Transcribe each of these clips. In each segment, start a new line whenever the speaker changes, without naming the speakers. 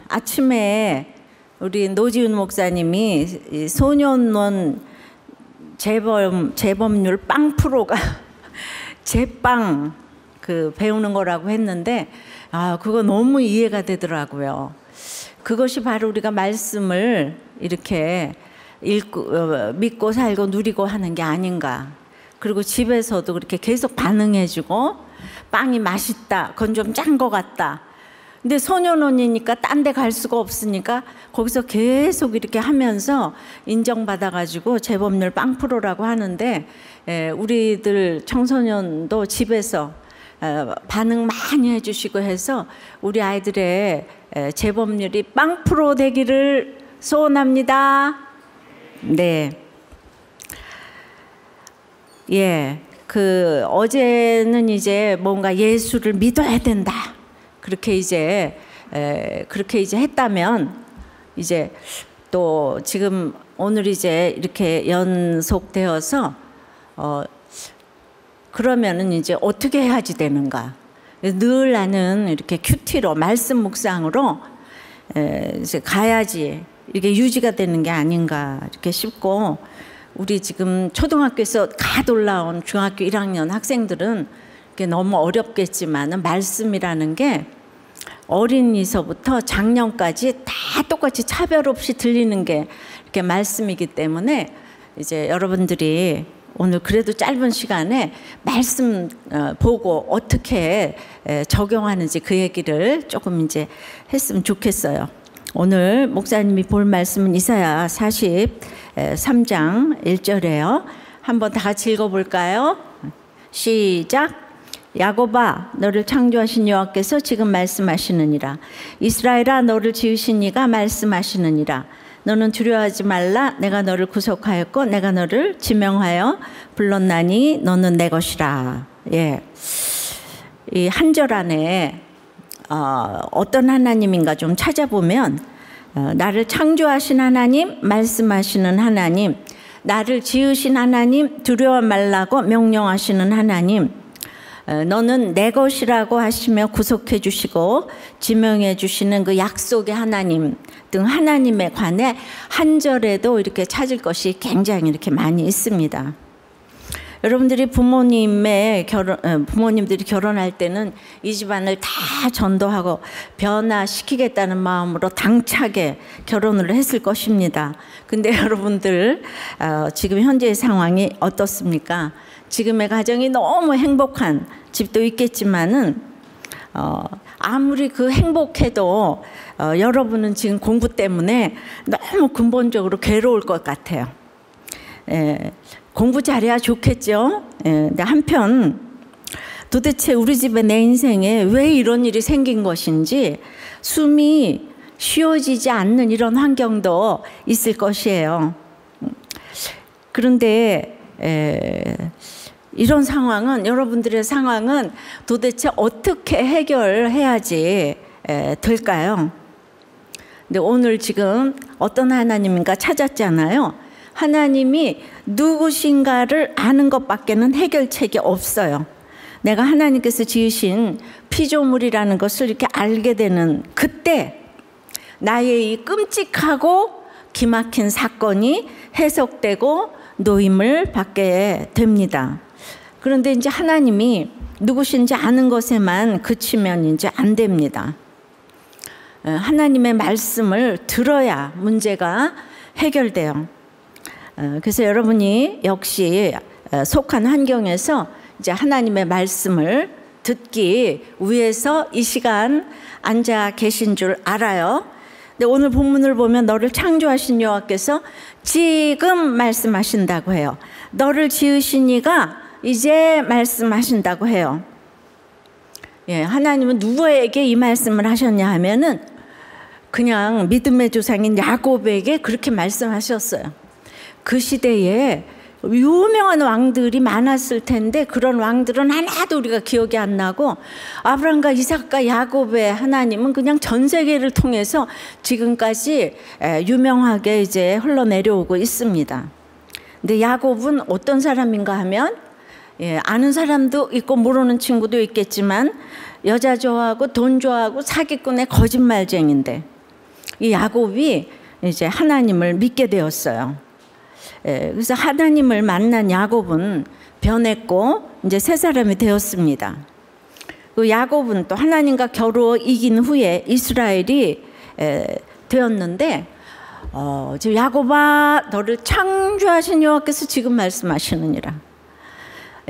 아침에 우리 노지훈 목사님이 이 소년원 재범률 빵 프로가 제빵 배우는 거라고 했는데 그거 너무 이해가 되더라고요. 그것이 바로 우리가 말씀을 이렇게 믿고 살고 누리고 하는 게 아닌가. 그리고 집에서도 그렇게 계속 반응해주고 빵이 맛있다, 그건 좀 짠 것 같다. 근데 소년원이니까 딴 데 갈 수가 없으니까 거기서 계속 이렇게 하면서 인정받아가지고 재범률 빵 프로라고 하는데, 우리들 청소년도 집에서 반응 많이 해주시고 해서 우리 아이들의 재범률이 빵 프로 되기를 소원합니다. 네. 예. 어제는 이제 뭔가 예수를 믿어야 된다. 그렇게 이제 했다면, 이제 또 지금 오늘 이제 이렇게 연속되어서 그러면은 이제 어떻게 해야지 되는가. 늘 나는 이렇게 큐티로 말씀 묵상으로 이제 가야지 이게 유지가 되는 게 아닌가 이렇게 싶고, 우리 지금 초등학교에서 갓 올라온 중학교 1학년 학생들은 이게 너무 어렵겠지만 말씀이라는 게 어린이서부터 장년까지 다 똑같이 차별 없이 들리는 게 이렇게 말씀이기 때문에 이제 여러분들이 오늘 그래도 짧은 시간에 말씀 보고 어떻게 적용하는지 그 얘기를 조금 이제 했으면 좋겠어요. 오늘 목사님이 볼 말씀은 이사야 43장 1절이에요. 한번 다 같이 읽어볼까요? 시작. 야곱아, 너를 창조하신 여호와께서 지금 말씀하시느니라. 이스라엘아, 너를 지으신 이가 말씀하시느니라. 너는 두려워하지 말라. 내가 너를 구속하였고 내가 너를 지명하여 불렀나니 너는 내 것이라. 예, 이 한 절 안에 어떤 하나님인가 좀 찾아보면, 나를 창조하신 하나님, 말씀하시는 하나님, 나를 지으신 하나님, 두려워 말라고 명령하시는 하나님, 너는 내 것이라고 하시며 구속해 주시고 지명해 주시는 그 약속의 하나님 등 하나님에 관해 한 절에도 이렇게 찾을 것이 굉장히 이렇게 많이 있습니다. 여러분들이 부모님들이 결혼할 때는 이 집안을 다 전도하고 변화시키겠다는 마음으로 당차게 결혼을 했을 것입니다. 근데 여러분들 지금 현재의 상황이 어떻습니까? 지금의 가정이 너무 행복한 집도 있겠지만은 아무리 행복해도 여러분은 지금 공부 때문에 너무 근본적으로 괴로울 것 같아요. 공부 잘해야 좋겠죠. 근데 한편 도대체 우리 집에 내 인생에 왜 이런 일이 생긴 것인지 숨이 쉬어지지 않는 이런 환경도 있을 것이에요. 그런데 이런 상황은, 여러분들의 상황은 도대체 어떻게 해결해야지 될까요? 근데 오늘 지금 어떤 하나님인가 찾았잖아요. 하나님이 누구신가를 아는 것밖에는 해결책이 없어요. 내가 하나님께서 지으신 피조물이라는 것을 이렇게 알게 되는 그때 나의 이 끔찍하고 기막힌 사건이 해석되고 노임을 받게 됩니다. 그런데 이제 하나님이 누구신지 아는 것에만 그치면 이제 안 됩니다. 하나님의 말씀을 들어야 문제가 해결돼요. 그래서 여러분이 역시 속한 환경에서 이제 하나님의 말씀을 듣기 위해서 이 시간 앉아 계신 줄 알아요. 근데 오늘 본문을 보면 너를 창조하신 여호와께서 지금 말씀하신다고 해요. 너를 지으신 이가 이제 말씀하신다고 해요. 예, 하나님은 누구에게 이 말씀을 하셨냐 하면은 그냥 믿음의 조상인 야곱에게 그렇게 말씀하셨어요. 그 시대에 유명한 왕들이 많았을 텐데 그런 왕들은 하나도 우리가 기억이 안 나고, 아브라함과 이삭과 야곱의 하나님은 그냥 전 세계를 통해서 지금까지 유명하게 이제 흘러내려오고 있습니다. 근데 야곱은 어떤 사람인가 하면 예, 아는 사람도 있고 모르는 친구도 있겠지만 여자 좋아하고 돈 좋아하고 사기꾼의 거짓말쟁인데 이 야곱이 이제 하나님을 믿게 되었어요. 예, 그래서 하나님을 만난 야곱은 변했고 이제 새 사람이 되었습니다. 그 야곱은 또 하나님과 겨루어 이긴 후에 이스라엘이 되었는데 지금 야곱아 너를 창조하신 여호와께서 지금 말씀하시느니라.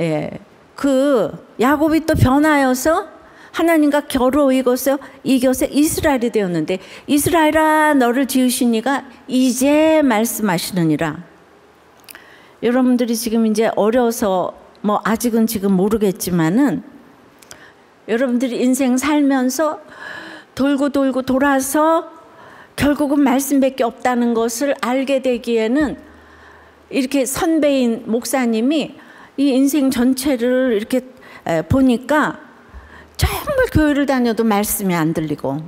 예, 그 야곱이 또 변하여서 하나님과 겨루어 이겨서 이스라엘이 되었는데 이스라엘아 너를 지으신 이가 이제 말씀하시느니라. 여러분들이 지금 이제 어려서 뭐 아직은 지금 모르겠지만은 여러분들이 인생 살면서 돌고 돌고 돌아서 결국은 말씀밖에 없다는 것을 알게 되기에는 이렇게 선배인 목사님이 이 인생 전체를 이렇게 보니까 정말 교회를 다녀도 말씀이 안 들리고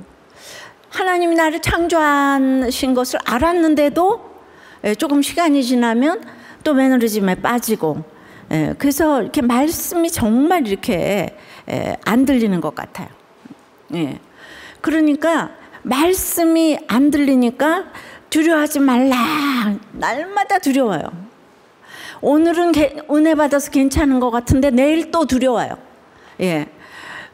하나님이 나를 창조하신 것을 알았는데도 조금 시간이 지나면 또 매너리즘에 빠지고 그래서 이렇게 말씀이 정말 이렇게 안 들리는 것 같아요. 예. 그러니까 말씀이 안 들리니까 두려워하지 말라. 날마다 두려워요. 오늘은 은혜 받아서 괜찮은 것 같은데 내일 또 두려워요. 예.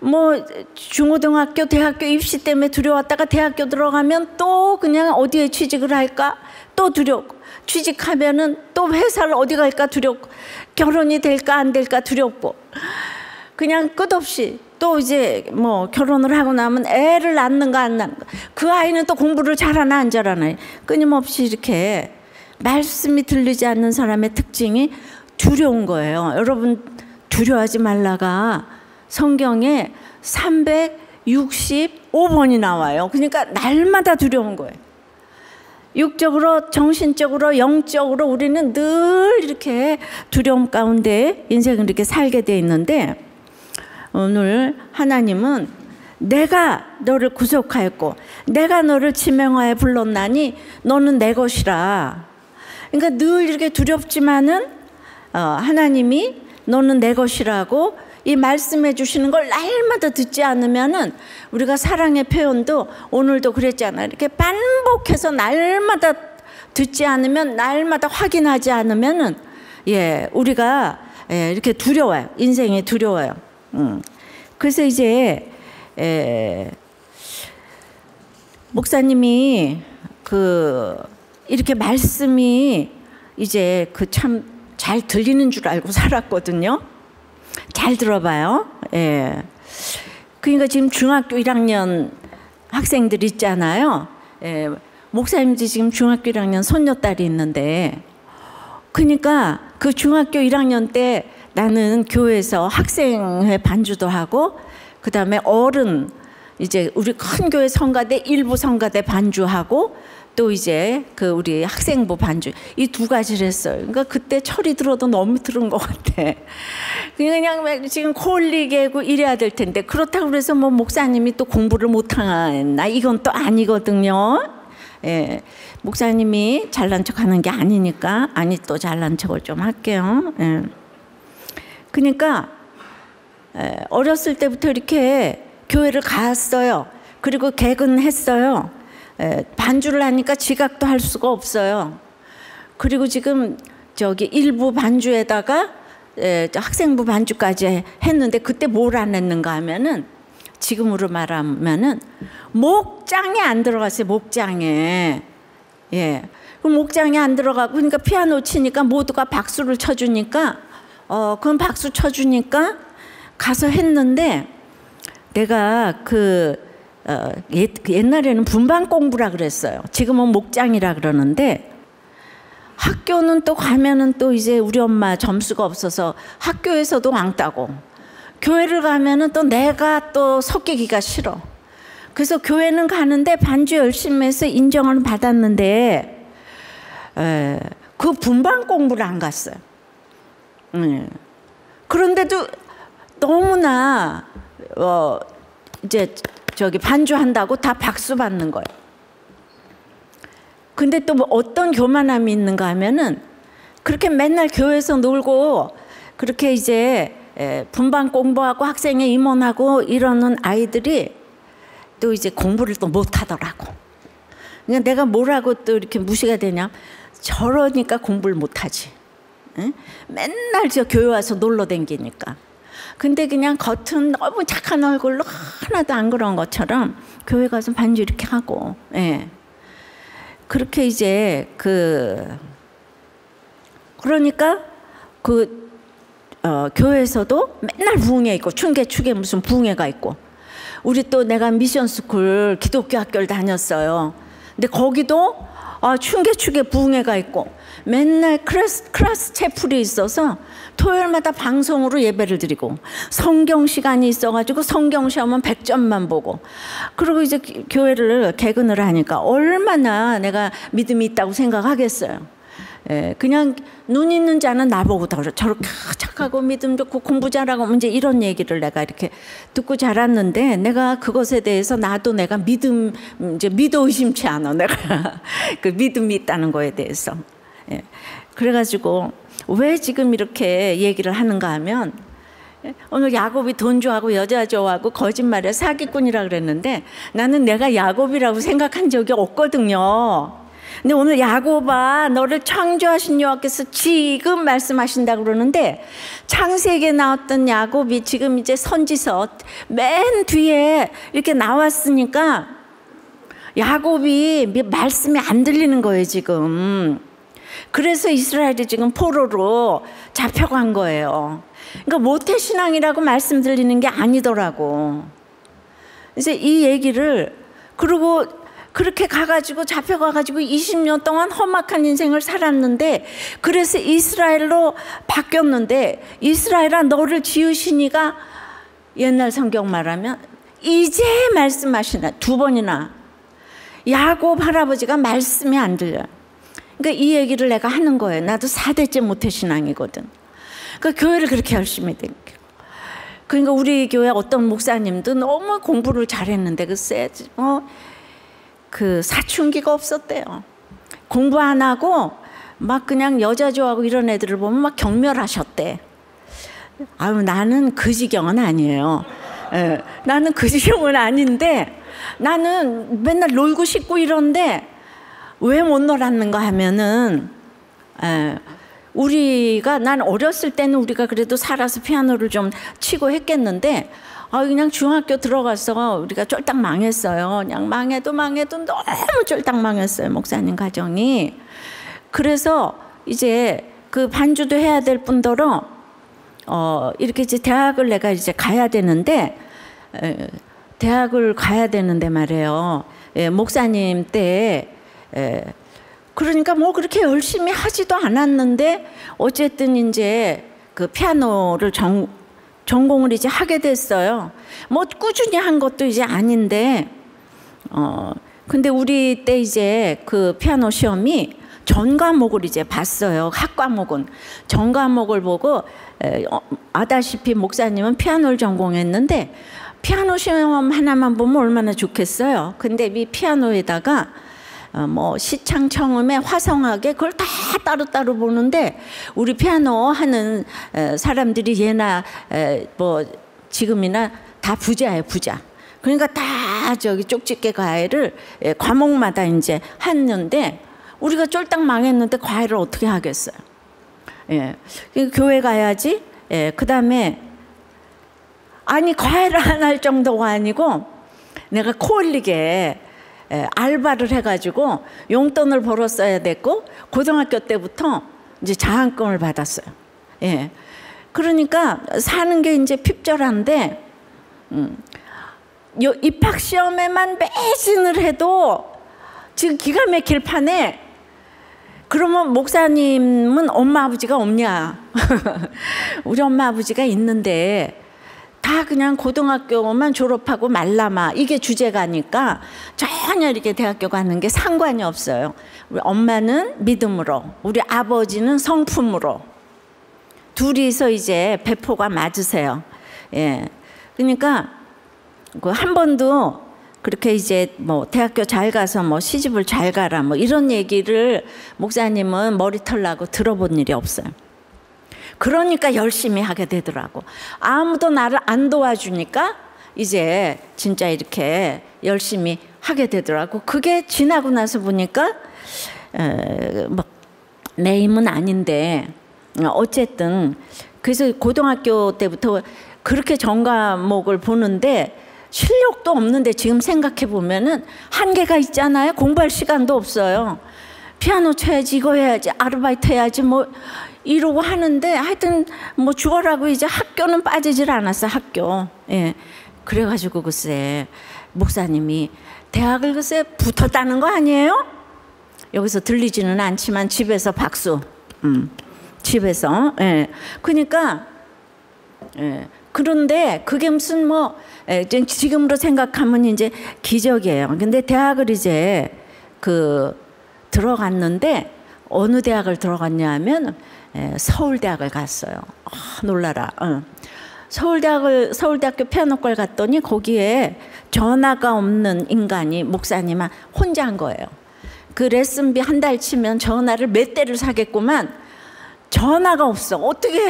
뭐 중고등학교, 대학교 입시 때문에 두려웠다가 대학교 들어가면 또 그냥 어디에 취직을 할까 또 두렵고 취직하면은 또 회사를 어디 갈까 두렵고 결혼이 될까 안 될까 두렵고 그냥 끝없이 또 이제 뭐 결혼을 하고 나면 애를 낳는가 안 낳는가 그 아이는 또 공부를 잘하나 안 잘하나 끊임없이 이렇게 말씀이 들리지 않는 사람의 특징이 두려운 거예요. 여러분 두려워하지 말라가 성경에 365번이 나와요. 그러니까 날마다 두려운 거예요. 육적으로, 정신적으로, 영적으로 우리는 늘 이렇게 두려움 가운데 인생을 이렇게 살게 돼 있는데 오늘 하나님은 내가 너를 구속하였고 내가 너를 지명하여 불렀나니 너는 내 것이라. 그러니까 늘 이렇게 두렵지만은 하나님이 너는 내 것이라고 이 말씀해 주시는 걸 날마다 듣지 않으면은 우리가 사랑의 표현도 오늘도 그랬잖아요. 이렇게 반복해서 날마다 듣지 않으면 날마다 확인하지 않으면은 예, 우리가 이렇게 두려워요. 인생이 두려워요. 그래서 이제 목사님이 이렇게 말씀이 이제 참 잘 들리는 줄 알고 살았거든요. 잘 들어봐요. 예. 그러니까 지금 중학교 1학년 학생들 있잖아요. 예. 목사님도 지금 중학교 1학년 손녀딸이 있는데 그러니까 그 중학교 1학년 때 나는 교회에서 학생회 반주도 하고 그다음에 어른 이제 우리 큰 교회 성가대 일부 성가대 반주하고 또 이제 그 우리 학생부 반주 이 두 가지를 했어요. 그러니까 그때 철이 들어도 너무 들은 것 같아. 그냥 지금 코 올리게고 이래야 될 텐데 그렇다고 그래서 뭐 목사님이 또 공부를 못하나 이건 또 아니거든요. 예, 목사님이 잘난 척하는 게 아니니까 또 잘난 척을 좀 할게요. 예. 그러니까 어렸을 때부터 이렇게 교회를 갔어요. 그리고 개근했어요. 반주를 하니까 지각도 할 수가 없어요. 그리고 지금 저기 일부 반주에다가 학생부 반주까지 했는데 그때 뭘 안 했는가 하면은 지금으로 말하면은 목장에 안 들어갔어요. 목장에. 예. 그럼 목장에 안 들어가고 그러니까 피아노 치니까 모두가 박수를 쳐주니까 그럼 박수 쳐주니까 가서 했는데 내가 옛날에는 분반 공부라 그랬어요. 지금은 목장이라 그러는데 학교는 또 가면은 또 이제 우리 엄마 점수가 없어서 학교에서도 왕따고 교회를 가면은 또 내가 또 섞이기가 싫어. 그래서 교회는 가는데 반주 열심히 해서 인정을 받았는데 그 분반 공부를 안 갔어요. 그런데도 너무나 이제 저기 반주한다고 다 박수 받는 거예요. 근데 또 뭐 어떤 교만함이 있는가 하면은 그렇게 맨날 교회에서 놀고 그렇게 이제 분반 공부하고 학생회 임원하고 이러는 아이들이 또 이제 공부를 또 못하더라고. 그러니까 내가 뭐라고 또 이렇게 무시가 되냐? 저러니까 공부를 못하지. 응? 맨날 저 교회 와서 놀러 댕기니까. 근데 그냥 겉은 너무 착한 얼굴로 하나도 안 그런 것처럼 교회 가서 반주 이렇게 하고, 예. 그렇게 이제 그러니까 교회에서도 맨날 부흥회 있고 춘계 축에 무슨 부흥회가 있고, 우리 또 내가 미션스쿨 기독교 학교를 다녔어요. 근데 거기도 춘계 축에 부흥회가 있고 맨날 클래스 채플이 있어서 토요일마다 방송으로 예배를 드리고 성경 시간이 있어가지고 성경 시험은 100점만 보고, 그리고 이제 교회를 개근을 하니까 얼마나 내가 믿음이 있다고 생각하겠어요. 예, 그냥 눈 있는 자는 나보고 저렇게 착하고 믿음 좋고 공부 잘하고 이제 이런 얘기를 내가 이렇게 듣고 자랐는데, 내가 그것에 대해서 나도 내가 이제 믿어 의심치 않아. 내가 그 믿음이 있다는 거에 대해서. 예, 그래가지고 왜 지금 이렇게 얘기를 하는가 하면, 오늘 야곱이 돈 좋아하고 여자 좋아하고 거짓말에 사기꾼이라 그랬는데 나는 내가 야곱이라고 생각한 적이 없거든요. 근데 오늘 야곱아, 너를 창조하신 여호와께서 지금 말씀하신다고 그러는데, 창세기에 나왔던 야곱이 지금 이제 선지서 맨 뒤에 이렇게 나왔으니까 야곱이 말씀이 안 들리는 거예요 지금. 그래서 이스라엘이 지금 포로로 잡혀간 거예요. 그러니까 모태신앙이라고 말씀 들리는 게 아니더라고. 그래서 이 얘기를, 그리고 그렇게 가가지고 잡혀가가지고 20년 동안 험악한 인생을 살았는데, 그래서 이스라엘로 바뀌었는데, 이스라엘아 너를 지으시니가 옛날 성경 말하면 이제 말씀하시나, 2번이나 야곱 할아버지가 말씀이 안 들려요. 그러니까 이 얘기를 내가 하는 거예요. 나도 4대째 모태신앙이거든. 그러니까 교회를 그렇게 열심히 댕겨. 그러니까 우리 교회 어떤 목사님도 너무 공부를 잘했는데 그 사춘기가 없었대요. 공부 안 하고 막 그냥 여자 좋아하고 이런 애들을 보면 막 경멸하셨대. 아유, 나는 그 지경은 아니에요. 예, 나는 그 지경은 아닌데, 나는 맨날 놀고 싶고 이런데 왜 못 놀았는가 하면은, 난 어렸을 때는 우리가 그래도 살아서 피아노를 좀 치고 했겠는데, 그냥 중학교 들어가서 우리가 쫄딱 망했어요. 그냥 망해도 너무 쫄딱 망했어요, 목사님 가정이. 그래서 이제 그 반주도 해야 될 뿐더러 이렇게 이제 대학을 내가 이제 가야 되는데, 말이에요. 목사님 때. 그러니까 뭐 그렇게 열심히 하지도 않았는데 어쨌든 이제 그 피아노를 전공을 이제 하게 됐어요. 뭐 꾸준히 한 것도 이제 아닌데, 근데 우리 때 이제 그 피아노 시험이 전 과목을 이제 봤어요. 학 과목은 전 과목을 보고, 아다시피 목사님은 피아노를 전공했는데 피아노 시험 하나만 보면 얼마나 좋겠어요. 근데 이 피아노에다가 뭐 시창, 청음에 화성하게 그걸 다 따로따로 보는데, 우리 피아노 하는 사람들이 예나 뭐 지금이나 다 부자예요, 부자. 그러니까 다 저기 쪽집게 과외를 과목마다 이제 했는데, 우리가 쫄딱 망했는데 과외를 어떻게 하겠어요? 예, 교회 가야지. 예, 그다음에 과외를 안 할 정도가 아니고 내가 코 흘리게 알바를 해가지고 용돈을 벌었어야 됐고, 고등학교 때부터 이제 장학금을 받았어요. 예. 그러니까 사는 게 이제 핍절한데, 입학 시험에만 매진을 해도 지금 기가 막힐 판에, 그러면 목사님은 엄마 아버지가 없냐? 우리 엄마 아버지가 있는데 다 그냥 고등학교만 졸업하고 말라마, 이게 주제가니까 전혀 이렇게 대학교 가는 게 상관이 없어요. 우리 엄마는 믿음으로, 우리 아버지는 성품으로, 둘이서 이제 배포가 맞으세요. 예. 그러니까 그 한 번도 그렇게 이제 뭐 대학교 잘 가서 뭐 시집을 잘 가라 뭐 이런 얘기를 목사님은 머리 털라고 들어본 일이 없어요. 그러니까 열심히 하게 되더라고. 아무도 나를 안 도와주니까 이제 진짜 이렇게 열심히 하게 되더라고. 그게 지나고 나서 보니까 뭐 내 힘은 아닌데 어쨌든 그래서 고등학교 때부터 그렇게 전과목을 보는데 실력도 없는데 지금 생각해 보면은 한계가 있잖아요. 공부할 시간도 없어요. 피아노 쳐야지, 이거 해야지, 아르바이트 해야지 뭐 이러고 하는데 하여튼 뭐 죽어라고 이제 학교는 빠지질 않았어. 학교. 예. 그래가지고 글쎄 목사님이 대학을 글쎄 붙었다는 거 아니에요? 여기서 들리지는 않지만 집에서 박수. 집에서. 예. 그러니까 예. 그런데 그게 무슨 뭐 지금으로 생각하면 이제 기적이에요. 근데 대학을 이제 들어갔는데 어느 대학을 들어갔냐 하면 서울대학을 갔어요. 놀라라. 서울대학교 피아노과를 갔더니 거기에 전화가 없는 인간이 목사님은 혼자 한 거예요. 그 레슨비 한 달 치면 전화를 몇 대를 사겠구만. 전화가 없어. 어떻게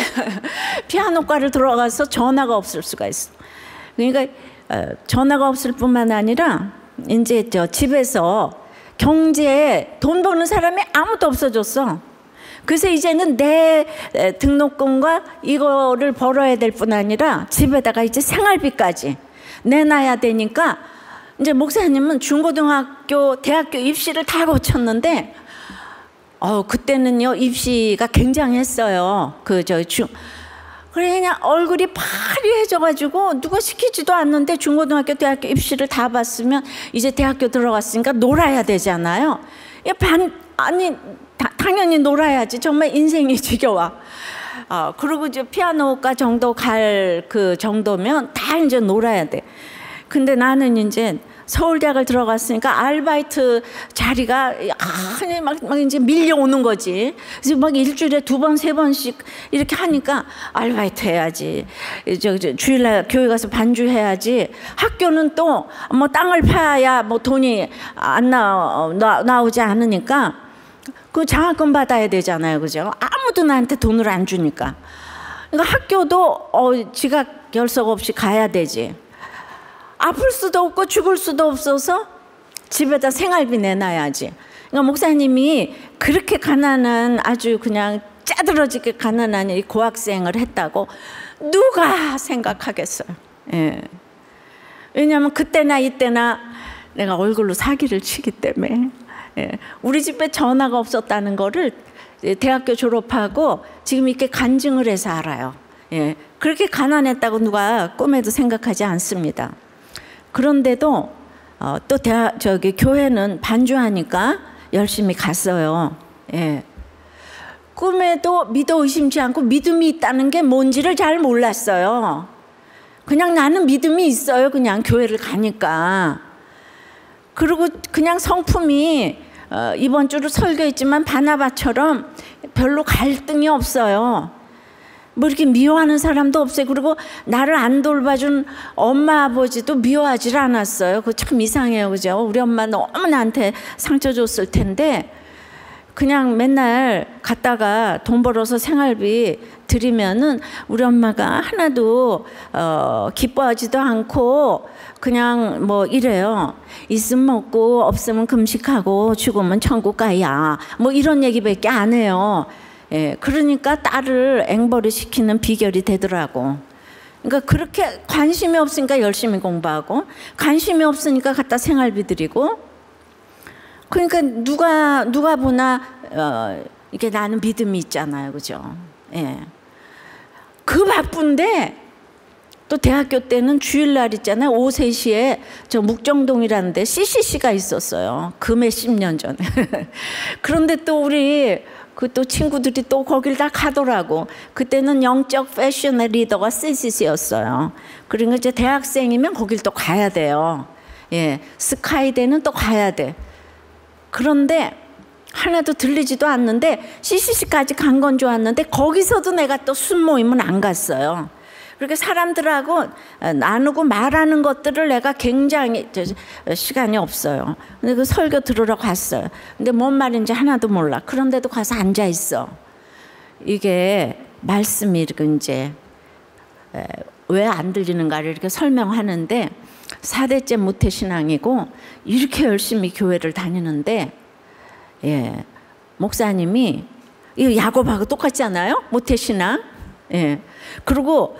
피아노과를 들어가서 전화가 없을 수가 있어. 그러니까 전화가 없을 뿐만 아니라 이제 집에서 경제에 돈 버는 사람이 아무도 없어졌어. 그래서 이제는 내 등록금과 이거를 벌어야 될 뿐 아니라 집에다가 이제 생활비까지 내놔야 되니까 이제 목사님은 중고등학교, 대학교 입시를 다 거쳤는데 그때는요 입시가 굉장했어요. 그래 그냥 얼굴이 파리해져가지고 누가 시키지도 않는데 중고등학교, 대학교 입시를 다 봤으면 이제 대학교 들어갔으니까 놀아야 되잖아요. 당연히 놀아야지. 정말 인생이 지겨워. 그리고 이제 피아노과 정도 갈 그 정도면 다 이제 놀아야 돼. 근데 나는 이제 서울대학을 들어갔으니까 아르바이트 자리가 막 이제 밀려오는 거지. 그래서 막 일주일에 2번, 3번씩 이렇게 하니까 아르바이트 해야지. 주일날 교회 가서 반주해야지. 학교는 또 뭐 땅을 파야 뭐 돈이 안 나오지 않으니까 그 장학금 받아야 되잖아요. 그죠? 아무도 나한테 돈을 안 주니까. 그러니까 학교도 지각 결석 없이 가야 되지. 아플 수도 없고 죽을 수도 없어서 집에다 생활비 내놔야지. 그러니까 목사님이 그렇게 가난한 아주 그냥 짜들어지게 가난한 이 고학생을 했다고 누가 생각하겠어요. 예. 왜냐하면 그때나 이때나 내가 얼굴로 사기를 치기 때문에. 예. 우리 집에 전화가 없었다는 거를 대학교 졸업하고 지금 이렇게 간증을 해서 알아요. 예. 그렇게 가난했다고 누가 꿈에도 생각하지 않습니다. 그런데도 또 교회는 반주하니까 열심히 갔어요. 예. 꿈에도 믿어 의심치 않고 믿음이 있다는 게 뭔지를 잘 몰랐어요. 그냥 나는 믿음이 있어요. 그냥 교회를 가니까. 그리고 그냥 성품이 이번 주로 설교했지만 바나바처럼 별로 갈등이 없어요. 뭐 이렇게 미워하는 사람도 없어요. 그리고 나를 안 돌봐준 엄마 아버지도 미워하지 않았어요. 그거 참 이상해요. 그죠? 우리 엄마 너무 나한테 상처 줬을 텐데 그냥 맨날 갔다가 돈 벌어서 생활비 드리면은 우리 엄마가 하나도 기뻐하지도 않고 그냥 뭐 이래요. 있으면 먹고 없으면 금식하고 죽으면 천국 가야 뭐 이런 얘기밖에 안 해요. 예, 그러니까 딸을 앵벌이 시키는 비결이 되더라고. 그러니까 그렇게 관심이 없으니까 열심히 공부하고 관심이 없으니까 갖다 생활비 드리고 그러니까 누가 보나 이게 나는 믿음이 있잖아요. 그죠? 예. 그 바쁜데 또 대학교 때는 주일날 있잖아요. 오후 3시에 저 묵정동이라는 데 CCC가 있었어요. 금의 10년 전에. 그런데 또 우리 또 친구들이 또 거길 다 가더라고. 그때는 영적 패션의 리더가 CCC였어요. 그러니까 이제 대학생이면 거길 또 가야 돼요. 예, 스카이대는 또 가야 돼. 그런데 하나도 들리지도 않는데 CCC까지 간 건 좋았는데 거기서도 내가 또 순모임은 안 갔어요. 그렇게 사람들하고 나누고 말하는 것들을 내가 굉장히 시간이 없어요. 근데 그 설교 들으러 갔어요. 근데 뭔 말인지 하나도 몰라. 그런데도 가서 앉아 있어. 이게 말씀이 이렇게 이제 왜 안 들리는가를 이렇게 설명하는데 4대째 모태신앙이고 이렇게 열심히 교회를 다니는데 목사님이 이 야곱하고 똑같지 않아요? 모태신앙. 그리고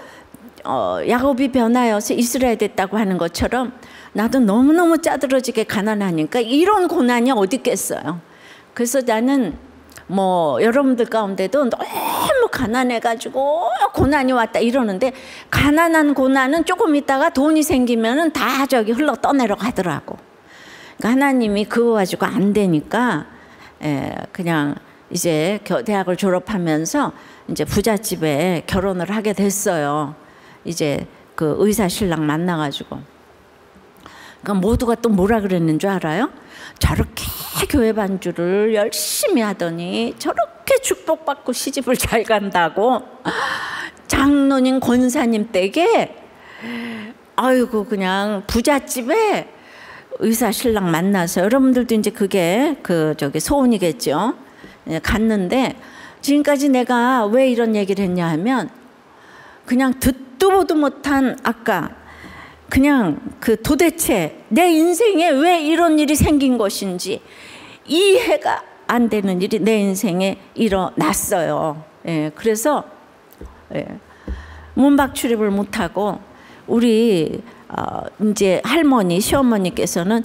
야곱이 변하여서 이스라엘 됐다고 하는 것처럼 나도 너무너무 짜들어지게 가난하니까 이런 고난이 어디 있겠어요. 그래서 나는 뭐 여러분들 가운데도 너무 가난해가지고 고난이 왔다 이러는데 가난한 고난은 조금 있다가 돈이 생기면은 다 저기 흘러 떠내려 가더라고. 그러니까 하나님이 그거 가지고 안 되니까 그냥 이제 대학을 졸업하면서 이제 부잣집에 결혼을 하게 됐어요. 이제 그 의사 신랑 만나가지고. 그러니까 모두가 또 뭐라 그랬는 줄 알아요? 저렇게 교회 반주를 열심히 하더니 저렇게 축복받고 시집을 잘 간다고 장로님 권사님 댁에 아이고 그냥 부잣집에 의사 신랑 만나서 여러분들도 이제 그게 저기 소원이겠죠. 갔는데 지금까지 내가 왜 이런 얘기를 했냐 하면 그냥 듣도 보도 못한 아까 그냥 도대체 내 인생에 왜 이런 일이 생긴 것인지 이해가 안 되는 일이 내 인생에 일어났어요. 그래서 문박 출입을 못하고 우리 이제 할머니 시어머니께서는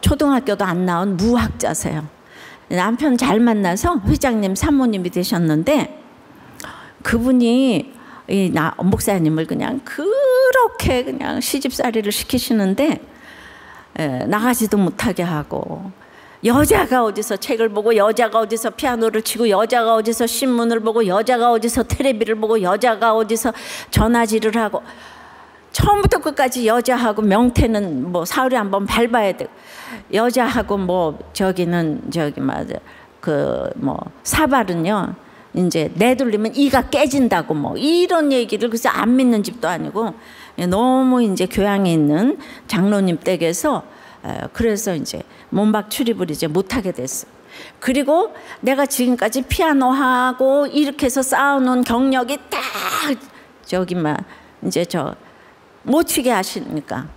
초등학교도 안 나온 무학자세요. 남편 잘 만나서 회장님 사모님이 되셨는데 그분이 목사님을 그냥 그렇게 그냥 시집살이를 시키시는데 나가지도 못하게 하고 여자가 어디서 책을 보고 여자가 어디서 피아노를 치고 여자가 어디서 신문을 보고 여자가 어디서 텔레비를 보고 여자가 어디서 전화질을 하고 처음부터 끝까지 여자하고 명태는 뭐 사흘에 한번 밟아야 되고 여자하고 뭐 저기는 저기 맞아 뭐 사발은요 이제 내돌리면 이가 깨진다고 뭐 이런 얘기를 그래서 안 믿는 집도 아니고 너무 이제 교양이 있는 장로님 댁에서 그래서 이제 문박 출입을 이제 못하게 됐어. 그리고 내가 지금까지 피아노하고 이렇게 해서 쌓아놓은 경력이 딱 저기만 이제 못 치게 하시니까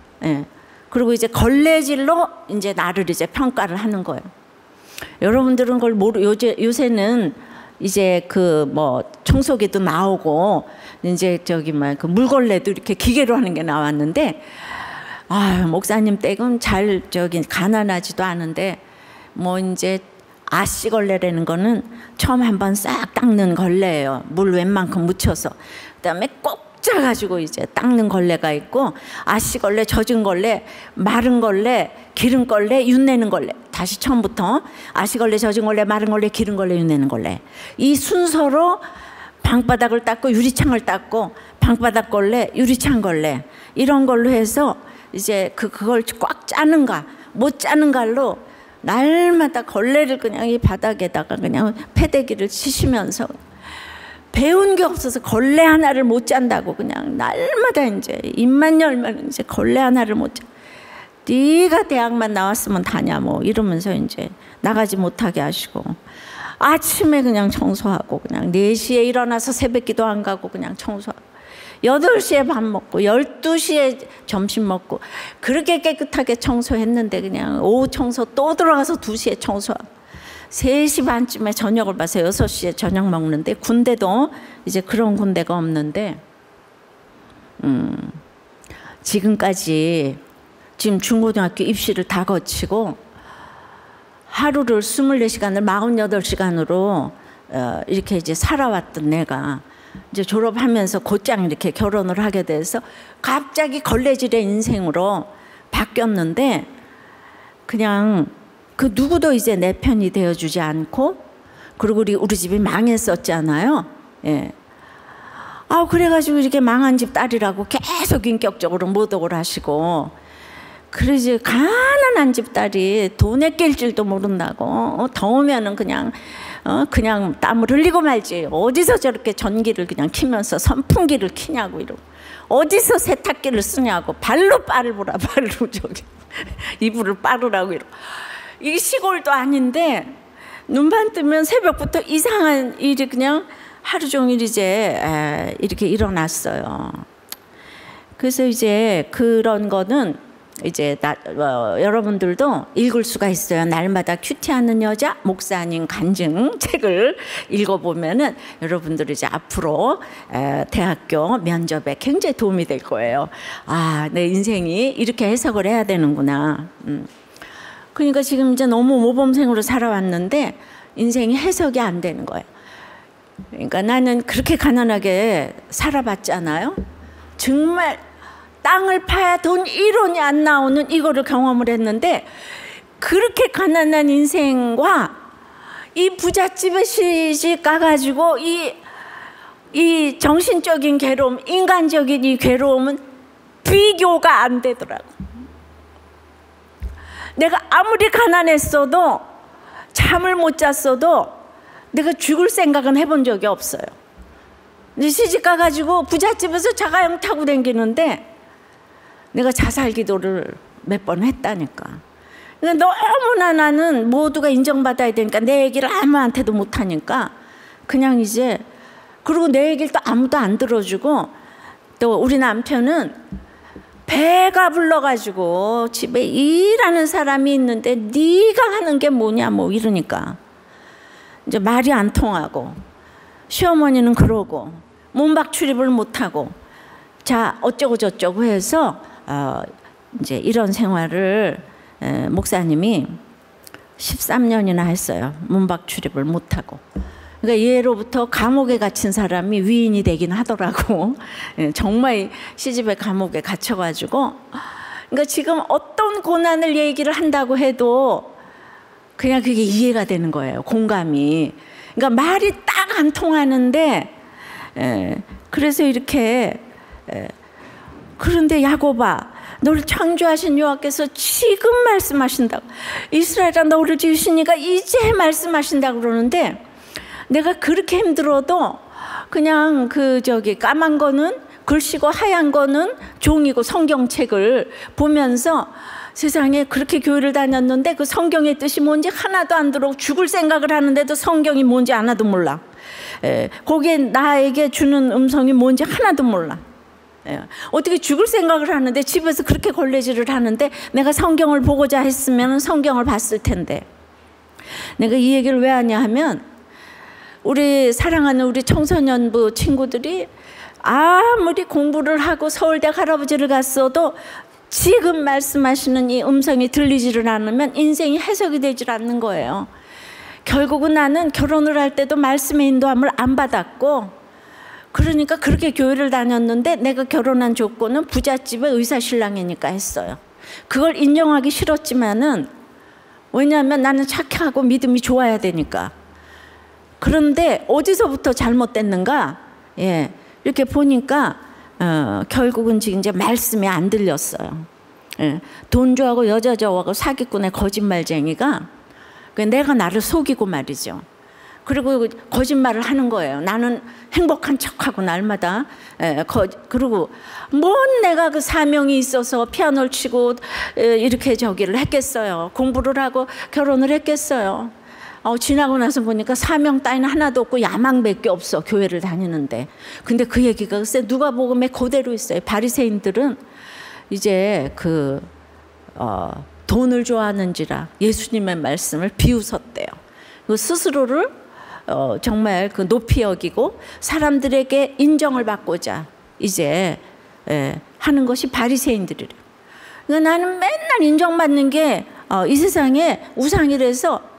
그리고 이제 걸레질로 이제 나를 이제 평가를 하는 거예요. 여러분들은 그걸 요새는 이제 뭐 청소기도 나오고 이제 그 물걸레도 이렇게 기계로 하는 게 나왔는데 목사님 댁은 잘 가난하지도 않은데 뭐 이제 아씨걸레라는 거는 처음 한번 싹 닦는 걸레예요. 물 웬만큼 묻혀서 그다음에 꼭 짜가지고 이제 닦는 걸레가 있고 아씨걸레, 젖은 걸레, 마른 걸레, 기름 걸레, 윤내는 걸레 다시 처음부터 아씨걸레, 젖은 걸레, 마른 걸레, 기름 걸레, 윤내는 걸레 이 순서로 방바닥을 닦고 유리창을 닦고 방바닥 걸레, 유리창 걸레 이런 걸로 해서 이제 그걸 꽉 짜는가 못 짜는가로 날마다 걸레를 그냥 이 바닥에다가 그냥 패대기를 치시면서 배운 게 없어서 걸레 하나를 못 짠다고 그냥 날마다 이제 입만 열면 이제 걸레 하나를 못 짜. 네가 대학만 나왔으면 다냐 뭐 이러면서 이제 나가지 못하게 하시고 아침에 그냥 청소하고 그냥 4시에 일어나서 새벽기도 안 가고 그냥 청소하고 8시에 밥 먹고 12시에 점심 먹고 그렇게 깨끗하게 청소했는데 그냥 오후 청소 또 들어가서 2시에 청소하고 3시 반쯤에 저녁을 봐서 6시에 저녁 먹는데 군대도 이제 그런 군대가 없는데 지금까지 지금 중고등학교 입시를 다 거치고 하루를 24시간을 48시간으로 이렇게 이제 살아왔던 내가 이제 졸업하면서 곧장 이렇게 결혼을 하게 돼서 갑자기 걸레질의 인생으로 바뀌었는데 그냥 그 누구도 이제 내 편이 되어주지 않고 그리고 우리 집이 망했었잖아요. 그래가지고 이렇게 망한 집 딸이라고 계속 인격적으로 모독을 하시고 그러지 가난한 집 딸이 돈에 낄 줄도 모른다고 더우면은 그냥 땀을 흘리고 말지 어디서 저렇게 전기를 그냥 키면서 선풍기를 키냐고 이러고 어디서 세탁기를 쓰냐고 발로 빨으라 발로 이불을 빨으라고 이러고 이 시골도 아닌데 눈만 뜨면 새벽부터 이상한 일이 그냥 하루 종일 이제 이렇게 일어났어요. 그래서 이제 그런 거는 이제 여러분들도 읽을 수가 있어요. 날마다 큐티하는 여자 목사님 간증 책을 읽어보면은 여러분들이 이제 앞으로 대학교 면접에 굉장히 도움이 될 거예요. 아, 내 인생이 이렇게 해석을 해야 되는구나. 그러니까 지금 이제 너무 모범생으로 살아왔는데 인생이 해석이 안 되는 거예요. 그러니까 나는 그렇게 가난하게 살아봤잖아요. 정말 땅을 파야 돈 1원이 안 나오는 이거를 경험을 했는데, 그렇게 가난한 인생과 이 부잣집에 시집 가가지고 이 정신적인 괴로움, 인간적인 이 괴로움은 비교가 안 되더라고. 내가 아무리 가난했어도, 잠을 못 잤어도 내가 죽을 생각은 해본 적이 없어요. 이제 시집 가가지고 부잣집에서 자가용 타고 다니는데 내가 자살 기도를 몇 번 했다니까. 그러니까 너무나 나는 모두가 인정받아야 되니까 내 얘기를 아무한테도 못하니까 그냥 이제, 그리고 내 얘기를 또 아무도 안 들어주고, 또 우리 남편은 배가 불러가지고 집에 일하는 사람이 있는데 네가 하는 게 뭐냐 뭐 이러니까 이제 말이 안 통하고, 시어머니는 그러고 문밖 출입을 못하고, 자 어쩌고 저쩌고 해서 이제 이런 생활을 목사님이 13년이나 했어요. 문밖 출입을 못하고. 그러니까 예로부터 감옥에 갇힌 사람이 위인이 되긴 하더라고. 정말 시집에 감옥에 갇혀가지고, 그러니까 지금 어떤 고난을 얘기를 한다고 해도 그냥 그게 이해가 되는 거예요. 공감이. 그러니까 말이 딱 안 통하는데, 그래서 이렇게, 그런데 야곱아, 너를 창조하신 여호와께서 지금 말씀하신다고, 이스라엘아 너를 지으시니까 이제 말씀하신다고 그러는데, 내가 그렇게 힘들어도 그냥 까만 거는 글씨고 하얀 거는 종이고 성경책을 보면서 세상에 그렇게 교회를 다녔는데 그 성경의 뜻이 뭔지 하나도 안 들어오고 죽을 생각을 하는데도 성경이 뭔지 하나도 몰라. 거기에 나에게 주는 음성이 뭔지 하나도 몰라. 어떻게 죽을 생각을 하는데, 집에서 그렇게 걸레질을 하는데 내가 성경을 보고자 했으면 성경을 봤을 텐데. 내가 이 얘기를 왜 하냐 하면, 우리 사랑하는 우리 청소년부 친구들이 아무리 공부를 하고 서울대 할아버지를 갔어도 지금 말씀하시는 이 음성이 들리지를 않으면 인생이 해석이 되질 않는 거예요. 결국은 나는 결혼을 할 때도 말씀의 인도함을 안 받았고, 그러니까 그렇게 교회를 다녔는데 내가 결혼한 조건은 부잣집의 의사신랑이니까 했어요. 그걸 인정하기 싫었지만은, 왜냐하면 나는 착하고 믿음이 좋아야 되니까. 그런데 어디서부터 잘못됐는가? 이렇게 보니까 결국은 지금 이제 말씀이 안 들렸어요. 돈 좋아하고 여자 좋아하고 사기꾼의 거짓말쟁이가 내가 나를 속이고 말이죠. 그리고 거짓말을 하는 거예요. 나는 행복한 척하고 날마다. 그리고 뭔 내가 그 사명이 있어서 피아노를 치고 이렇게 저기를 했겠어요. 공부를 하고 결혼을 했겠어요. 지나고 나서 보니까 사명 따위는 하나도 없고 야망밖에 없어, 교회를 다니는데. 근데 그 얘기가 글쎄 누가복음에 그대로 있어요. 바리새인들은 이제 돈을 좋아하는지라 예수님의 말씀을 비웃었대요. 스스로를 정말 높이 여기고 사람들에게 인정을 받고자 이제 하는 것이 바리새인들이래요. 그러니까 나는 맨날 인정받는 게 이 세상에 우상이라서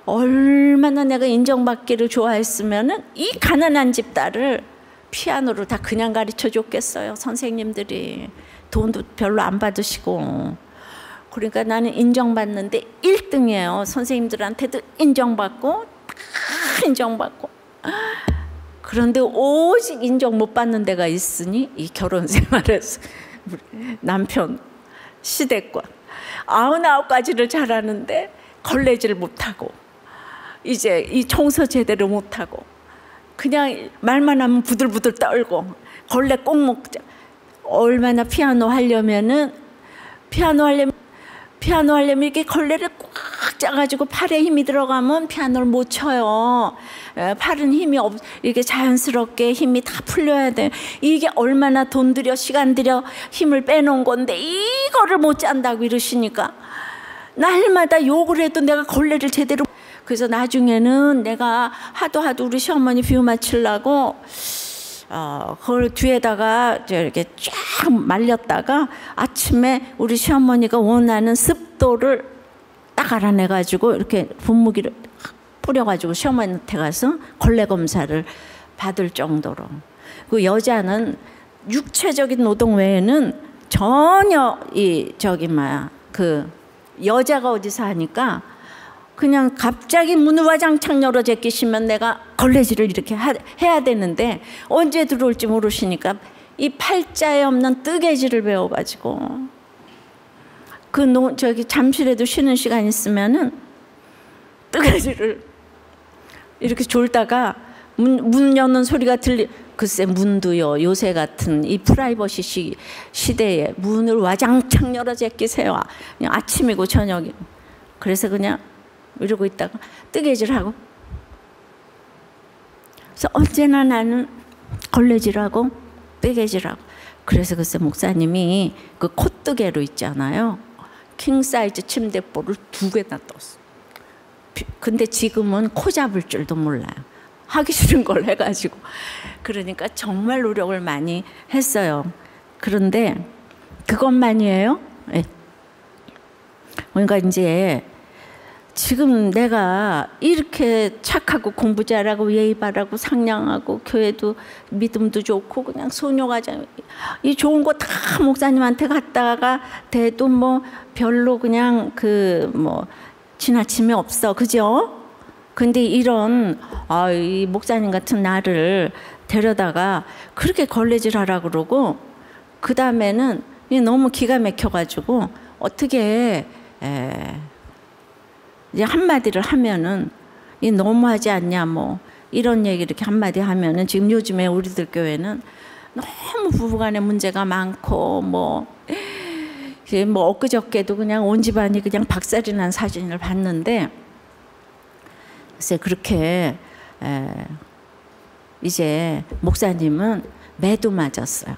얼마나 내가 인정받기를 좋아했으면은 이 가난한 집 딸을 피아노를 다 그냥 가르쳐 줬겠어요. 선생님들이 돈도 별로 안 받으시고. 그러니까 나는 인정받는데 1등이에요. 선생님들한테도 인정받고 다 인정받고. 그런데 오직 인정 못 받는 데가 있으니 이 결혼 생활에서 남편 시댁과 99가지를 잘하는데 걸레질 못하고 이제 이 청소 제대로 못하고 그냥 말만 하면 부들부들 떨고 걸레 꼭 먹자. 얼마나 피아노 하려면 이렇게 걸레를 꽉 짜가지고 팔에 힘이 들어가면 피아노를 못 쳐요. 팔은 힘이 이렇게 자연스럽게 힘이 다 풀려야 돼. 이게 얼마나 돈 들여 시간 들여 힘을 빼놓은 건데 이거를 못 짠다고 이러시니까 날마다 욕을 해도 내가 걸레를 제대로. 그래서 나중에는 내가 하도 우리 시어머니 비유 맞추려고 그걸 뒤에다가 이렇게 쫙 말렸다가 아침에 우리 시어머니가 원하는 습도를 딱 알아내가지고 이렇게 분무기를 뿌려가지고 시어머니한테 가서 걸레 검사를 받을 정도로. 그 여자는 육체적인 노동 외에는 전혀 그 여자가 어디서 하니까 그냥 갑자기 문을 와장창 열어 제끼시면 내가 걸레질을 이렇게 해야 되는데 언제 들어올지 모르시니까 이 팔자에 없는 뜨개질을 배워가지고 잠실에도 쉬는 시간 있으면은 뜨개질을 이렇게 졸다가 문 여는 소리가 글쎄 문도요 요새 같은 이 프라이버시 시대에 문을 와장창 열어 제끼세요. 그냥 아침이고 저녁이고. 그래서 그냥 이러고 있다가 뜨개질하고. 그래서 언제나 나는 걸레질하고 뜨개질하고. 그래서 글쎄 목사님이 그 콧뜨개로 있잖아요. 킹사이즈 침대볼을 2개나 떴어. 근데 지금은 코 잡을 줄도 몰라요. 하기 싫은 걸 해가지고. 그러니까 정말 노력을 많이 했어요. 그런데 그것만이에요? 네. 그러니까 이제 지금 내가 이렇게 착하고 공부 잘하고 예의 바라고 상냥하고 교회도 믿음도 좋고 그냥 소녀가잖아요. 이 좋은 거 다 목사님한테 갔다가 대도 뭐 별로 그냥 지나침이 없어. 그죠? 근데 이런 이 목사님 같은 나를 데려다가 그렇게 걸레질 하라고 그러고 그 다음에는 너무 기가 막혀가지고 어떻게 이제 한마디를 하면은 이 너무하지 않냐 뭐 이런 얘기 이렇게 한마디 하면은 지금 요즘에 우리들 교회는 너무 부부간에 문제가 많고 뭐 엊그저께도 그냥 온 집안이 그냥 박살이 난 사진을 봤는데 글쎄 그렇게 이제 목사님은 매도 맞았어요.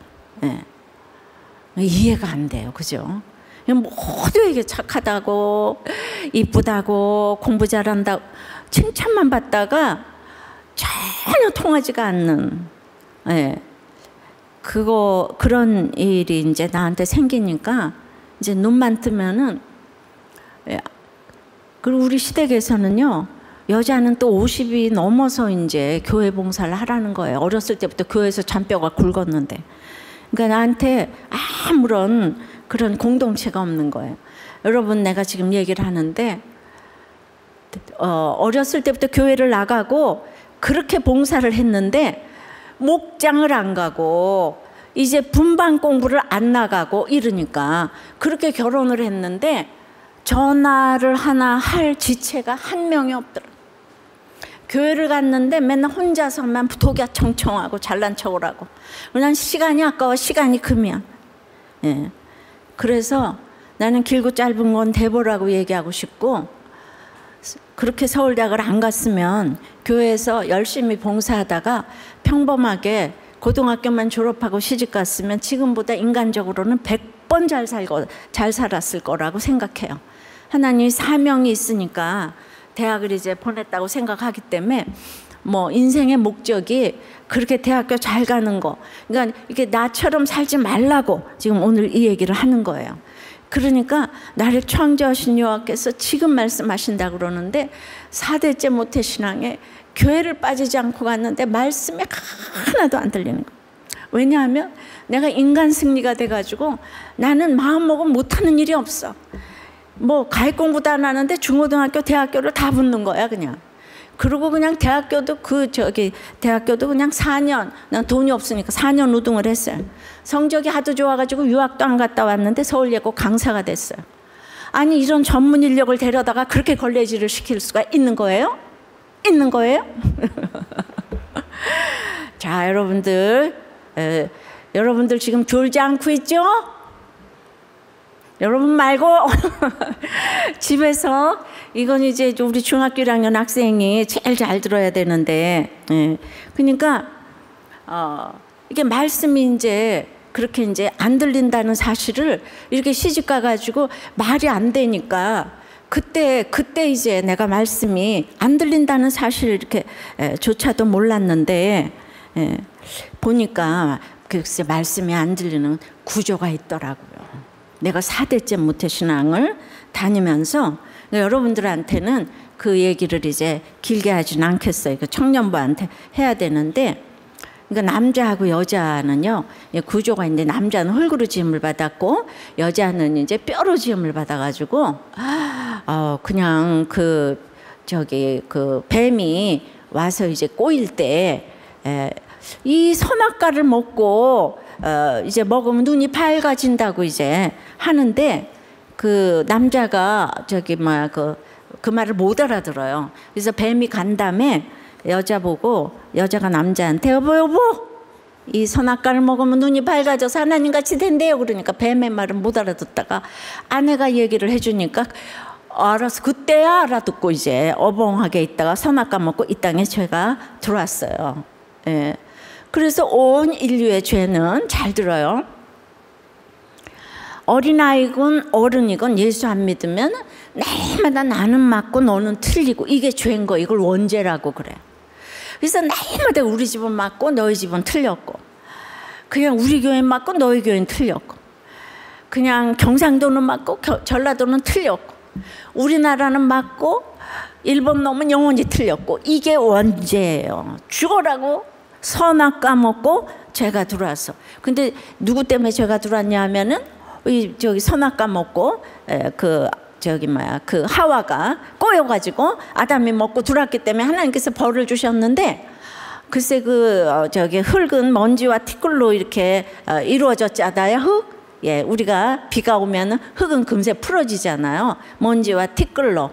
이해가 안 돼요. 그죠? 모두에게 착하다고 이쁘다고 공부 잘한다고 칭찬만 받다가 전혀 통하지가 않는 그런 일이 이제 나한테 생기니까 이제 눈만 뜨면은 그리고 우리 시댁에서는요 여자는 또 50이 넘어서 이제 교회 봉사를 하라는 거예요. 어렸을 때부터 교회에서 잔뼈가 굵었는데 그러니까 나한테 아무런 그런 공동체가 없는 거예요. 여러분 내가 지금 얘기를 하는데 어렸을 때부터 교회를 나가고 그렇게 봉사를 했는데 목장을 안 가고 이제 분반 공부를 안 나가고 이러니까 그렇게 결혼을 했는데 전화를 하나 할 지체가 한 명이 없더라. 교회를 갔는데 맨날 혼자서만 독야 청청하고 잘난 척을 하고 난 시간이 아까워. 시간이 금이야. 그래서 나는 길고 짧은 건 대보라고 얘기하고 싶고 그렇게 서울대학을 안 갔으면 교회에서 열심히 봉사하다가 평범하게 고등학교만 졸업하고 시집 갔으면 지금보다 인간적으로는 100번 잘 살았을 거라고 생각해요. 하나님이 사명이 있으니까 대학을 이제 보냈다고 생각하기 때문에 뭐 인생의 목적이 그렇게 대학교 잘 가는 거. 그러니까 이게 나처럼 살지 말라고 지금 오늘 이 얘기를 하는 거예요. 그러니까 나를 창조하신 여호와께서 지금 말씀하신다고 그러는데 4대째 모태신앙에 교회를 빠지지 않고 갔는데 말씀이 하나도 안 들리는 거예요. 왜냐하면 내가 인간 승리가 돼가지고 나는 마음먹으면 못하는 일이 없어. 뭐 가입 공부도 안 하는데 중고등학교 대학교를 다 붙는 거야 그냥. 그리고 그냥 대학교도 대학교도 그냥 4년 난 돈이 없으니까 4년 우등을 했어요. 성적이 하도 좋아가지고 유학도 안 갔다 왔는데 서울예고 강사가 됐어요. 아니 이런 전문 인력을 데려다가 그렇게 걸레질을 시킬 수가 있는 거예요? 있는 거예요? 자 여러분들 지금 졸지 않고 있죠? 여러분 말고 집에서 이건 이제 우리 중학교 1학년 학생이 제일 잘 들어야 되는데, 예. 그러니까 이게 말씀이 이제 그렇게 이제 안 들린다는 사실을 이렇게 시집 가가지고 말이 안 되니까 그때 이제 내가 말씀이 안 들린다는 사실을 이렇게 조차도 몰랐는데, 보니까 글쎄 말씀이 안 들리는 구조가 있더라고요. 내가 4대째 모태신앙을 다니면서 여러분들한테는 그 얘기를 이제 길게 하지는 않겠어요. 그 청년부한테 해야 되는데, 그러니까 남자하고 여자는요 구조가 있는데, 남자는 흙으로 지음을 받았고 여자는 이제 뼈로 지음을 받아가지고 그냥 그 뱀이 와서 이제 꼬일 때 이 선악과를 먹고 이제 먹으면 눈이 밝아진다고 이제 하는데, 그 남자가 그 말을 못 알아들어요. 그래서 뱀이 간 다음에 여자가 남자한테 여보 이 선악과를 먹으면 눈이 밝아져서 하나님같이 된대요. 그러니까 뱀의 말은 못 알아듣다가 아내가 얘기를 해주니까 알아서 그때야 알아듣고 이제 어벙하게 있다가 선악과 먹고 이 땅에 죄가 들어왔어요. 예. 그래서 온 인류의 죄는, 잘 들어요, 어린아이건 어른이건 예수 안 믿으면 날마다 나는 맞고 너는 틀리고 이게 죄인 거, 이걸 원죄라고 그래. 그래서 날마다 우리 집은 맞고 너희 집은 틀렸고, 그냥 우리 교회는 맞고 너희 교회는 틀렸고, 그냥 경상도는 맞고 전라도는 틀렸고, 우리나라는 맞고 일본 놈은 영원히 틀렸고, 이게 원죄예요. 죽어라고 선악과 먹고 죄가 들어왔어. 근데 누구 때문에 죄가 들어왔냐 하면은 저기 선악과 먹고 그 하와가 꼬여가지고 아담이 먹고 들어왔기 때문에 하나님께서 벌을 주셨는데, 글쎄 흙은 먼지와 티끌로 이렇게 이루어졌잖아요. 흙. 예, 우리가 비가 오면 흙은 금세 풀어지잖아요. 먼지와 티끌로.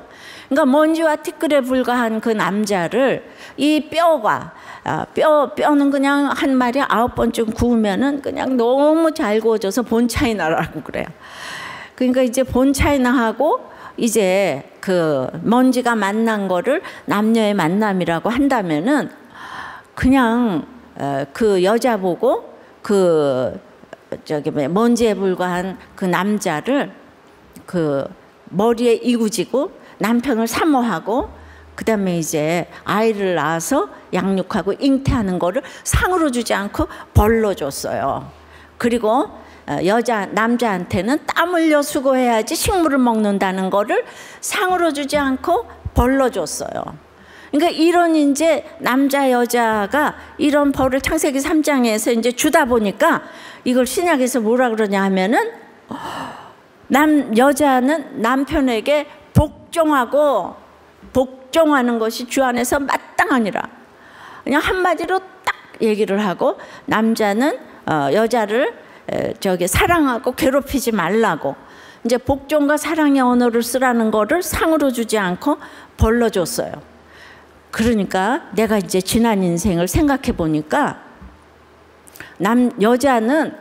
그러니까 먼지와 티끌에 불과한 그 남자를 이 뼈는 그냥 한 마리 9번쯤 구우면은 그냥 너무 잘 구워져서 본차이나라고 그래요. 그러니까 이제 본차이나하고 이제 그 먼지가 만난 거를 남녀의 만남이라고 한다면은, 그냥 그 여자 보고 먼지에 불과한 그 남자를 그 머리에 이구지고 남편을 사모하고 그다음에 이제 아이를 낳아서 양육하고 잉태하는 거를 상으로 주지 않고 벌로 줬어요. 그리고 남자한테는 땀 흘려 수고해야지 식물을 먹는다는 거를 상으로 주지 않고 벌로 줬어요. 그러니까 이런 이제 남자 여자가 이런 벌을 창세기 3장에서 이제 주다 보니까, 이걸 신약에서 뭐라 그러냐 하면은 여자는 남편에게 복종하는 것이 주 안에서 마땅하니라. 그냥 한마디로 딱 얘기를 하고, 남자는 여자를 사랑하고 괴롭히지 말라고, 이제 복종과 사랑의 언어를 쓰라는 거를 상으로 주지 않고 벌로 줬어요. 그러니까 내가 이제 지난 인생을 생각해 보니까, 여자는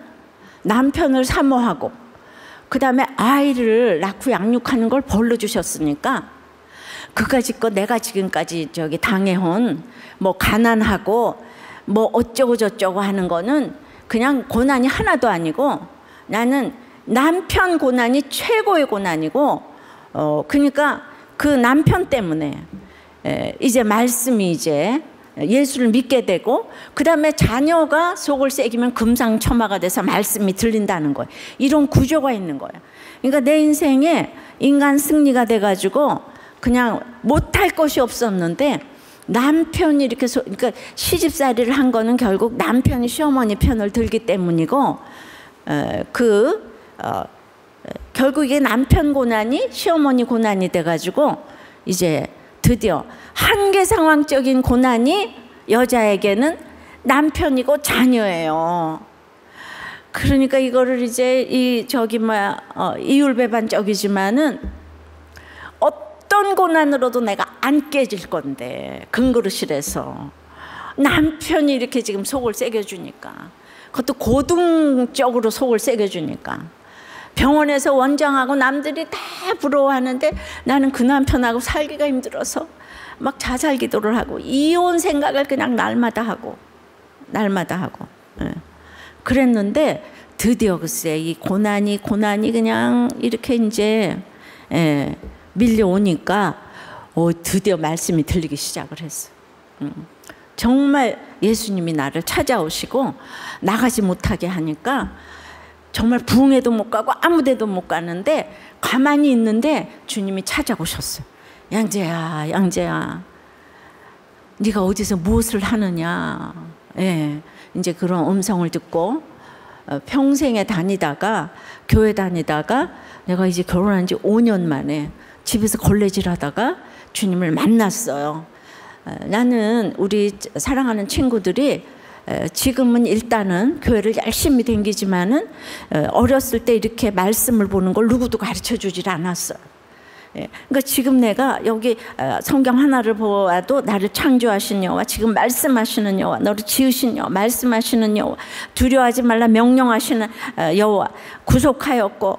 남편을 사모하고 그 다음에 아이를 낳고 양육하는 걸 벌로 주셨으니까, 그까짓 내가 지금까지 당해온 뭐 가난하고 뭐 어쩌고 저쩌고 하는 거는 그냥 고난이 하나도 아니고, 나는 남편 고난이 최고의 고난이고, 그러니까 그 남편 때문에 이제 말씀이 이제 예수를 믿게 되고, 그 다음에 자녀가 속을 새기면 금상첨화가 돼서 말씀이 들린다는 거예요. 이런 구조가 있는 거예요. 그러니까 내 인생에 인간 승리가 돼가지고 그냥 못할 것이 없었는데, 남편이 이렇게 그러니까 시집살이를 한 거는 결국 남편이 시어머니 편을 들기 때문이고, 결국 이게 남편 고난이 시어머니 고난이 돼가지고 이제 드디어 한계 상황적인 고난이 여자에게는 남편이고 자녀예요. 그러니까 이거를 이제 이율배반적이지만은 어떤 고난으로도 내가 안 깨질 건데, 금그릇이라서 남편이 이렇게 지금 속을 새겨주니까, 그것도 고등적으로 속을 새겨주니까, 병원에서 원장하고 남들이 다 부러워하는데 나는 그 남편하고 살기가 힘들어서 막 자살 기도를 하고 이혼 생각을 그냥 날마다 하고 그랬는데 드디어 글쎄 이 고난이 그냥 이렇게 이제 밀려오니까 드디어 말씀이 들리기 시작을 했어. 정말 예수님이 나를 찾아오시고 나가지 못하게 하니까 정말 부흥회도 못 가고 아무 데도 못 가는데 가만히 있는데 주님이 찾아오셨어요. 양재야 네가 어디서 무엇을 하느냐. 이제 그런 음성을 듣고 평생에 교회 다니다가 내가 이제 결혼한 지 5년 만에 집에서 걸레질 하다가 주님을 만났어요. 나는 우리 사랑하는 친구들이 지금은 일단은 교회를 열심히 다니지만은 어렸을 때 이렇게 말씀을 보는 걸 누구도 가르쳐 주질 않았어요. 그러니까 지금 내가 여기 성경 하나를 보아도 나를 창조하신 여호와, 지금 말씀하시는 여호와, 너를 지으신 여호와, 말씀하시는 여호와, 두려워하지 말라 명령하시는 여호와, 구속하였고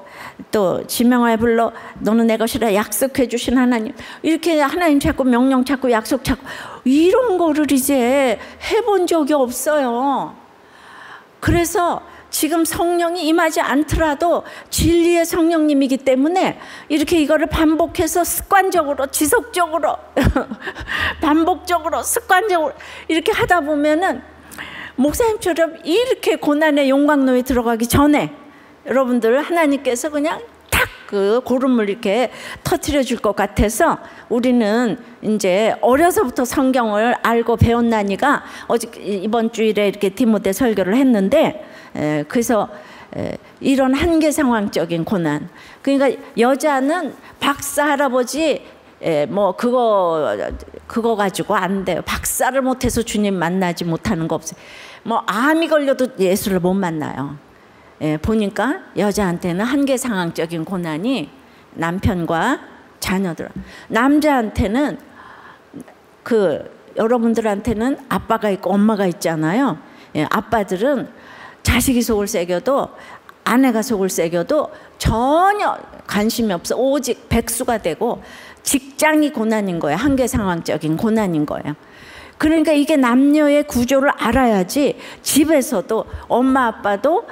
또 지명하여 불러 너는 내 것이라 약속해 주신 하나님, 이렇게 하나님 찾고 명령 찾고 약속 찾고 이런 거를 이제 해본 적이 없어요. 그래서 지금 성령이 임하지 않더라도 진리의 성령님이기 때문에 이렇게 이거를 반복해서 습관적으로 지속적으로 반복적으로 습관적으로 이렇게 하다 보면은 목사님처럼 이렇게 고난의 용광로에 들어가기 전에 여러분들 하나님께서 그냥 탁 그 고름을 이렇게 터뜨려 줄 것 같아서 우리는 이제 어려서부터 성경을 알고 배웠나니가 이번 주일에 이렇게 디모데 설교를 했는데 그래서 이런 한계 상황적인 고난, 그러니까 여자는 박사 할아버지 뭐 그거 가지고 안 돼요. 박사를 못해서 주님 만나지 못하는 거 없어요. 뭐 암이 걸려도 예수를 못 만나요. 보니까 여자한테는 한계 상황적인 고난이 남편과 자녀들, 남자한테는 여러분들한테는 아빠가 있고 엄마가 있잖아요. 아빠들은 자식이 속을 새겨도 아내가 속을 새겨도 전혀 관심이 없어. 오직 백수가 되고 직장이 고난인 거예요. 한계 상황적인 고난인 거예요. 그러니까 이게 남녀의 구조를 알아야지 집에서도 엄마 아빠도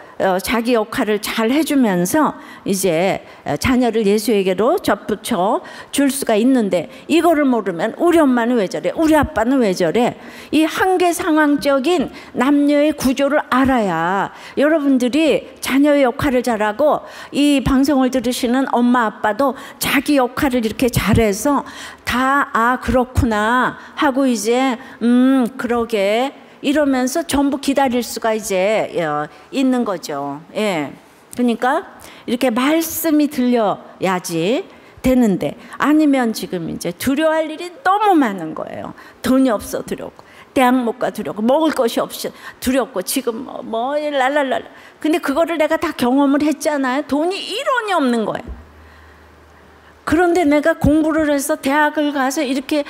자기 역할을 잘 해주면서 이제 자녀를 예수에게로 접붙여 줄 수가 있는데, 이거를 모르면 우리 엄마는 왜 저래, 우리 아빠는 왜 저래, 이 한계 상황적인 남녀의 구조를 알아야 여러분들이 자녀의 역할을 잘하고 이 방송을 들으시는 엄마 아빠도 자기 역할을 이렇게 잘해서 다 그렇구나 하고 이제 그러게 이러면서 전부 기다릴 수가 이제 있는 거죠. 그러니까 이렇게 말씀이 들려야지 되는데, 아니면 지금 이제 두려워할 일이 너무 많은 거예요. 돈이 없어 두렵고, 대학 못 가 두렵고, 먹을 것이 없이 두렵고, 지금 랄랄랄. 근데 그거를 내가 다 경험을 했잖아요. 돈이 1원이 없는 거예요. 그런데 내가 공부를 해서 대학을 가서 이렇게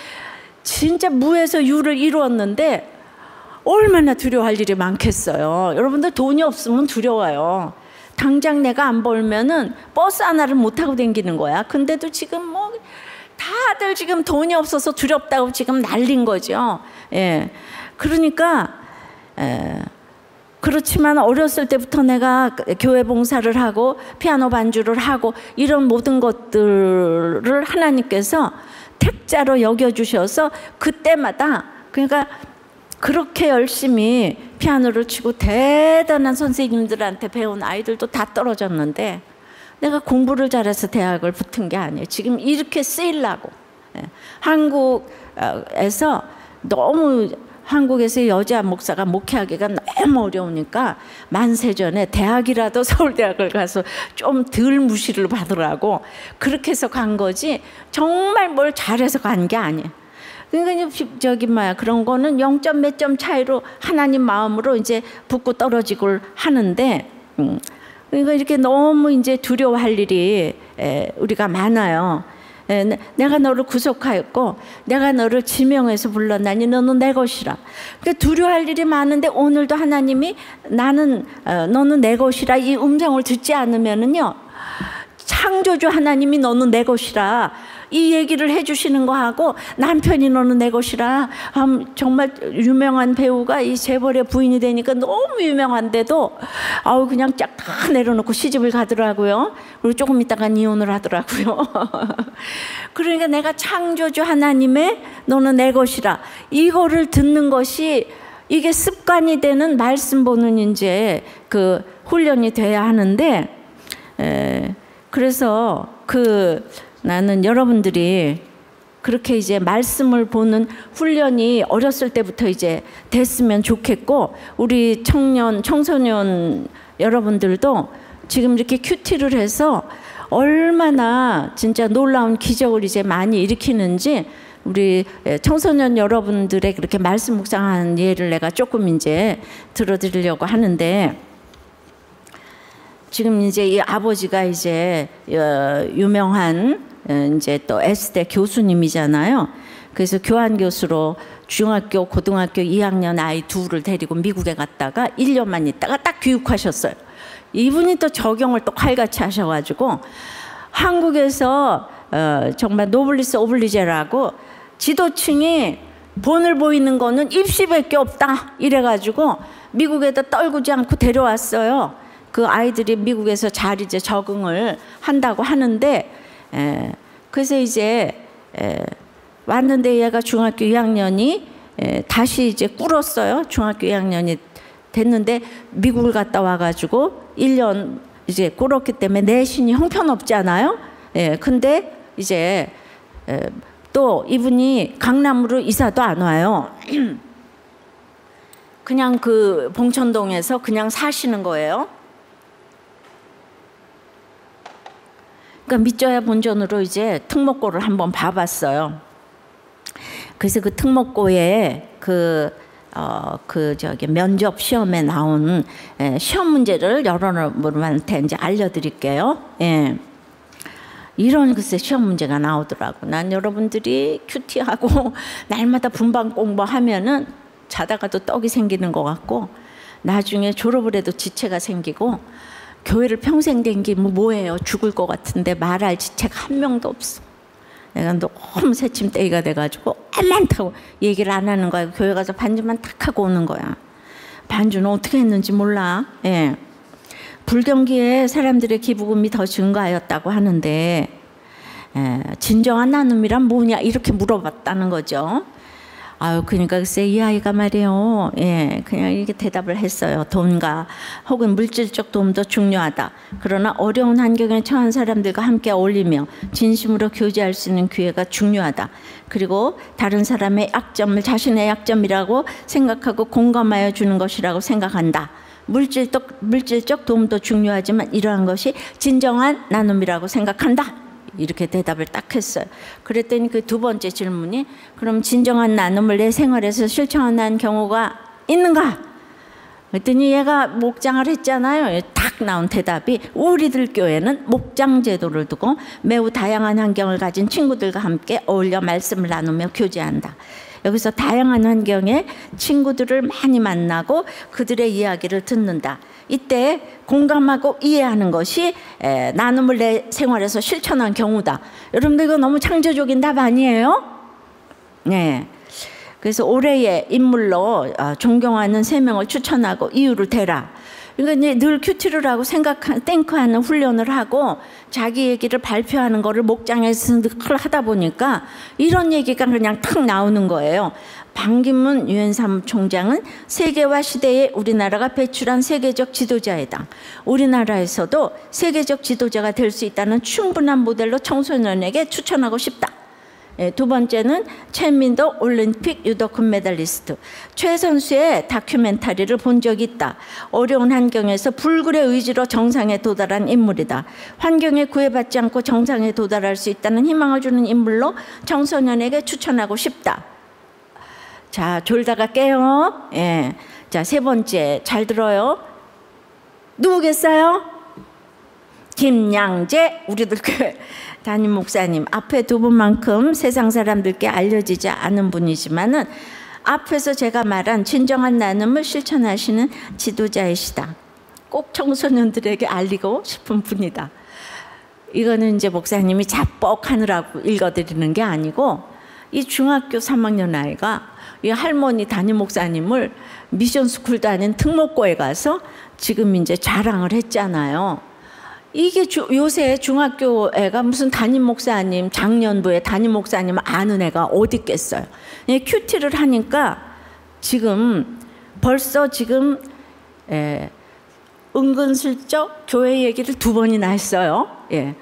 진짜 무에서 유를 이루었는데 얼마나 두려워할 일이 많겠어요. 여러분들 돈이 없으면 두려워요. 당장 내가 안 벌면은 버스 하나를 못 타고 다니는 거야. 근데도 지금 다들 지금 돈이 없어서 두렵다고 지금 난린 거죠. 그러니까 그렇지만 어렸을 때부터 내가 교회 봉사를 하고 피아노 반주를 하고 이런 모든 것들을 하나님께서 택자로 여겨주셔서 그때마다, 그러니까 그렇게 열심히 피아노를 치고 대단한 선생님들한테 배운 아이들도 다 떨어졌는데 내가 공부를 잘해서 대학을 붙은 게 아니에요. 지금 이렇게 쓰이려고. 한국에서 여자 목사가 목회하기가 너무 어려우니까 만세전에 대학이라도 서울대학을 가서 좀 덜 무시를 받으라고 그렇게 해서 간 거지, 정말 뭘 잘해서 간 게 아니에요. 그러니까 그런 거는 0점 몇 점 차이로 하나님 마음으로 이제 붙고 떨어지고 하는데, 그러니까 이렇게 너무 이제 두려워할 일이 우리가 많아요. 내가 너를 구속하였고 내가 너를 지명해서 불렀나니 너는 내 것이라. 그러니까 두려워할 일이 많은데 오늘도 하나님이 너는 내 것이라 이 음성을 듣지 않으면은요 창조주 하나님이 너는 내 것이라 이 얘기를 해주시는 거하고 남편이 너는 내 것이라 정말 유명한 배우가 이 재벌의 부인이 되니까 너무 유명한데도 그냥 쫙 다 내려놓고 시집을 가더라고요. 그리고 조금 있다가 이혼을 하더라고요. 그러니까 내가 창조주 하나님의 너는 내 것이라 이거를 듣는 것이 이게 습관이 되는 말씀 보는 이제 그 훈련이 돼야 하는데 그래서 나는 여러분들이 그렇게 이제 말씀을 보는 훈련이 어렸을 때부터 이제 됐으면 좋겠고 우리 청소년 여러분들도 지금 이렇게 큐티를 해서 얼마나 진짜 놀라운 기적을 이제 많이 일으키는지 우리 청소년 여러분들의 그렇게 말씀 묵상하는 예를 내가 조금 이제 들어드리려고 하는데 지금 이제 이 아버지가 이제 유명한 이제 또 S대 교수님이잖아요. 그래서 교환 교수로 중학교, 고등학교 2학년 아이 둘을 데리고 미국에 갔다가 1년만 있다가 딱 귀국하셨어요. 이분이 또 적용을 또 칼같이 하셔가지고 한국에서 정말 노블리스 오블리제라고 지도층이 본을 보이는 거는 입시밖에 없다 이래가지고 미국에다 떨구지 않고 데려왔어요. 그 아이들이 미국에서 잘 이제 적응을 한다고 하는데 그래서 이제 왔는데 얘가 중학교 2학년이 다시 이제 꿇었어요. 중학교 2학년이 됐는데 미국을 갔다 와가지고 1년 이제 꿇었기 때문에 내신이 형편없잖아요. 근데 이제 또 이분이 강남으로 이사도 안 와요. 그냥 그 봉천동에서 그냥 사시는 거예요. 그러니까 믿져야 본전으로 이제 특목고를 한번 봐봤어요. 그래서 그 특목고에 저기 면접 시험에 나온 시험 문제를 여러분한테 이제 알려드릴게요. 예. 이런 글쎄 시험 문제가 나오더라고. 난 여러분들이 큐티하고 날마다 분반 공부하면은 자다가도 떡이 생기는 것 같고 나중에 졸업을 해도 지체가 생기고 교회를 평생 댕기면 뭐예요? 죽을 것 같은데 말할 지체가 한 명도 없어. 내가 너무 새침대기가 돼가지고 많다고 얘기를 안 하는 거야. 교회 가서 반주만 탁 하고 오는 거야. 반주는 어떻게 했는지 몰라. 예. 불경기에 사람들의 기부금이 더 증가하였다고 하는데 진정한 나눔이란 뭐냐 이렇게 물어봤다는 거죠. 그러니까 글쎄 이 아이가 말이에요. 그냥 이렇게 대답을 했어요. 돈과 혹은 물질적 도움도 중요하다. 그러나 어려운 환경에 처한 사람들과 함께 어울리며 진심으로 교제할 수 있는 기회가 중요하다. 그리고 다른 사람의 약점을 자신의 약점이라고 생각하고 공감하여 주는 것이라고 생각한다. 물질적 도움도 중요하지만 이러한 것이 진정한 나눔이라고 생각한다. 이렇게 대답을 딱 했어요. 그랬더니 그 두 번째 질문이 그럼 진정한 나눔을 내 생활에서 실천한 경우가 있는가? 그랬더니 얘가 목장을 했잖아요. 딱 나온 대답이 우리들 교회는 목장 제도를 두고 매우 다양한 환경을 가진 친구들과 함께 어울려 말씀을 나누며 교제한다. 여기서 다양한 환경의 친구들을 많이 만나고 그들의 이야기를 듣는다. 이때 공감하고 이해하는 것이 나눔을 내 생활에서 실천한 경우다. 여러분들 이거 너무 창조적인 답 아니에요? 네. 그래서 올해의 인물로 존경하는 3명을 추천하고 이유를 대라. 그러니까 늘 큐티를 하고 탱크하는 훈련을 하고 자기 얘기를 발표하는 거를 목장에서 늘 하다 보니까 이런 얘기가 그냥 탁 나오는 거예요. 반기문 유엔 사무총장은 세계와 시대에 우리나라가 배출한 세계적 지도자이다. 우리나라에서도 세계적 지도자가 될 수 있다는 충분한 모델로 청소년에게 추천하고 싶다. 두 번째는 최민도 올림픽 유도 금메달리스트. 최 선수의 다큐멘터리를 본 적이 있다. 어려운 환경에서 불굴의 의지로 정상에 도달한 인물이다. 환경에 구애받지 않고 정상에 도달할 수 있다는 희망을 주는 인물로 청소년에게 추천하고 싶다. 자, 졸다가 깨요. 예. 자, 세 번째 잘 들어요. 누구겠어요? 김양재 우리들 교회 담임 목사님. 앞에 두 분만큼 세상 사람들께 알려지지 않은 분이지만은 앞에서 제가 말한 진정한 나눔을 실천하시는 지도자이시다. 꼭 청소년들에게 알리고 싶은 분이다. 이거는 이제 목사님이 자뻑하느라고 읽어드리는 게 아니고 이 중학교 3학년 아이가 이 할머니 담임 목사님을 미션 스쿨도 아닌 특목고에 가서 지금 이제 자랑을 했잖아요. 이게 요새 중학교 애가 무슨 담임 목사님, 작년부에 담임 목사님 아는 애가 어디 있겠어요. 큐티를 하니까 지금 벌써 지금 은근슬쩍 교회 얘기를 2번이나 했어요. 예.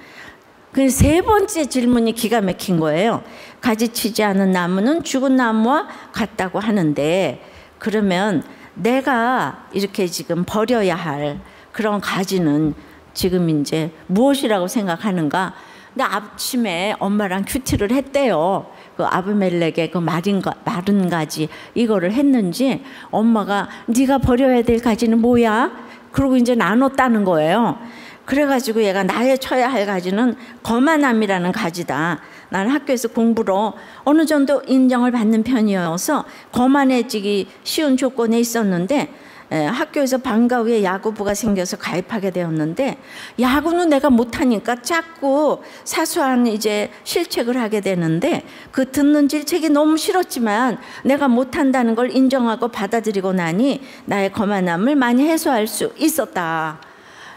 그 3번째 질문이 기가 막힌 거예요. 가지치지 않은 나무는 죽은 나무와 같다고 하는데, 그러면 내가 이렇게 지금 버려야 할 그런 가지는 지금 이제 무엇이라고 생각하는가? 근데 아침에 엄마랑 큐티를 했대요. 그 아브멜렉의 그 마른 가지 이거를 했는지 엄마가 네가 버려야 될 가지는 뭐야? 그러고 이제 나눴다는 거예요. 그래가지고 얘가 나의 쳐야 할 가지는 거만함이라는 가지다. 나는 학교에서 공부로 어느 정도 인정을 받는 편이어서 거만해지기 쉬운 조건에 있었는데 학교에서 방과 후에 야구부가 생겨서 가입하게 되었는데 야구는 내가 못하니까 자꾸 사소한 이제 실책을 하게 되는데 그 듣는 질책이 너무 싫었지만 내가 못한다는 걸 인정하고 받아들이고 나니 나의 거만함을 많이 해소할 수 있었다.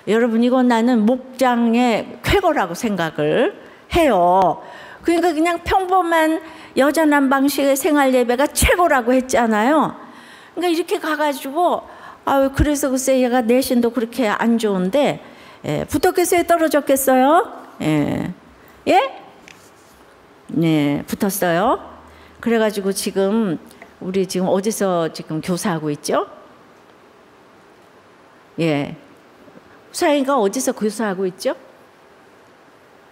여러분, 이건 나는 목장의 쾌거라고 생각을 해요. 그러니까 그냥 평범한 여전한 방식의 생활 예배가 최고라고 했잖아요. 그러니까 이렇게 가가지고 그래서 글쎄 얘가 내신도 그렇게 안 좋은데 부덕교수에 떨어졌겠어요? 예? 네, 붙었어요. 그래가지고 지금 우리 지금 어디서 지금 교사하고 있죠? 예, 수아이가 어디서 교사하고 있죠?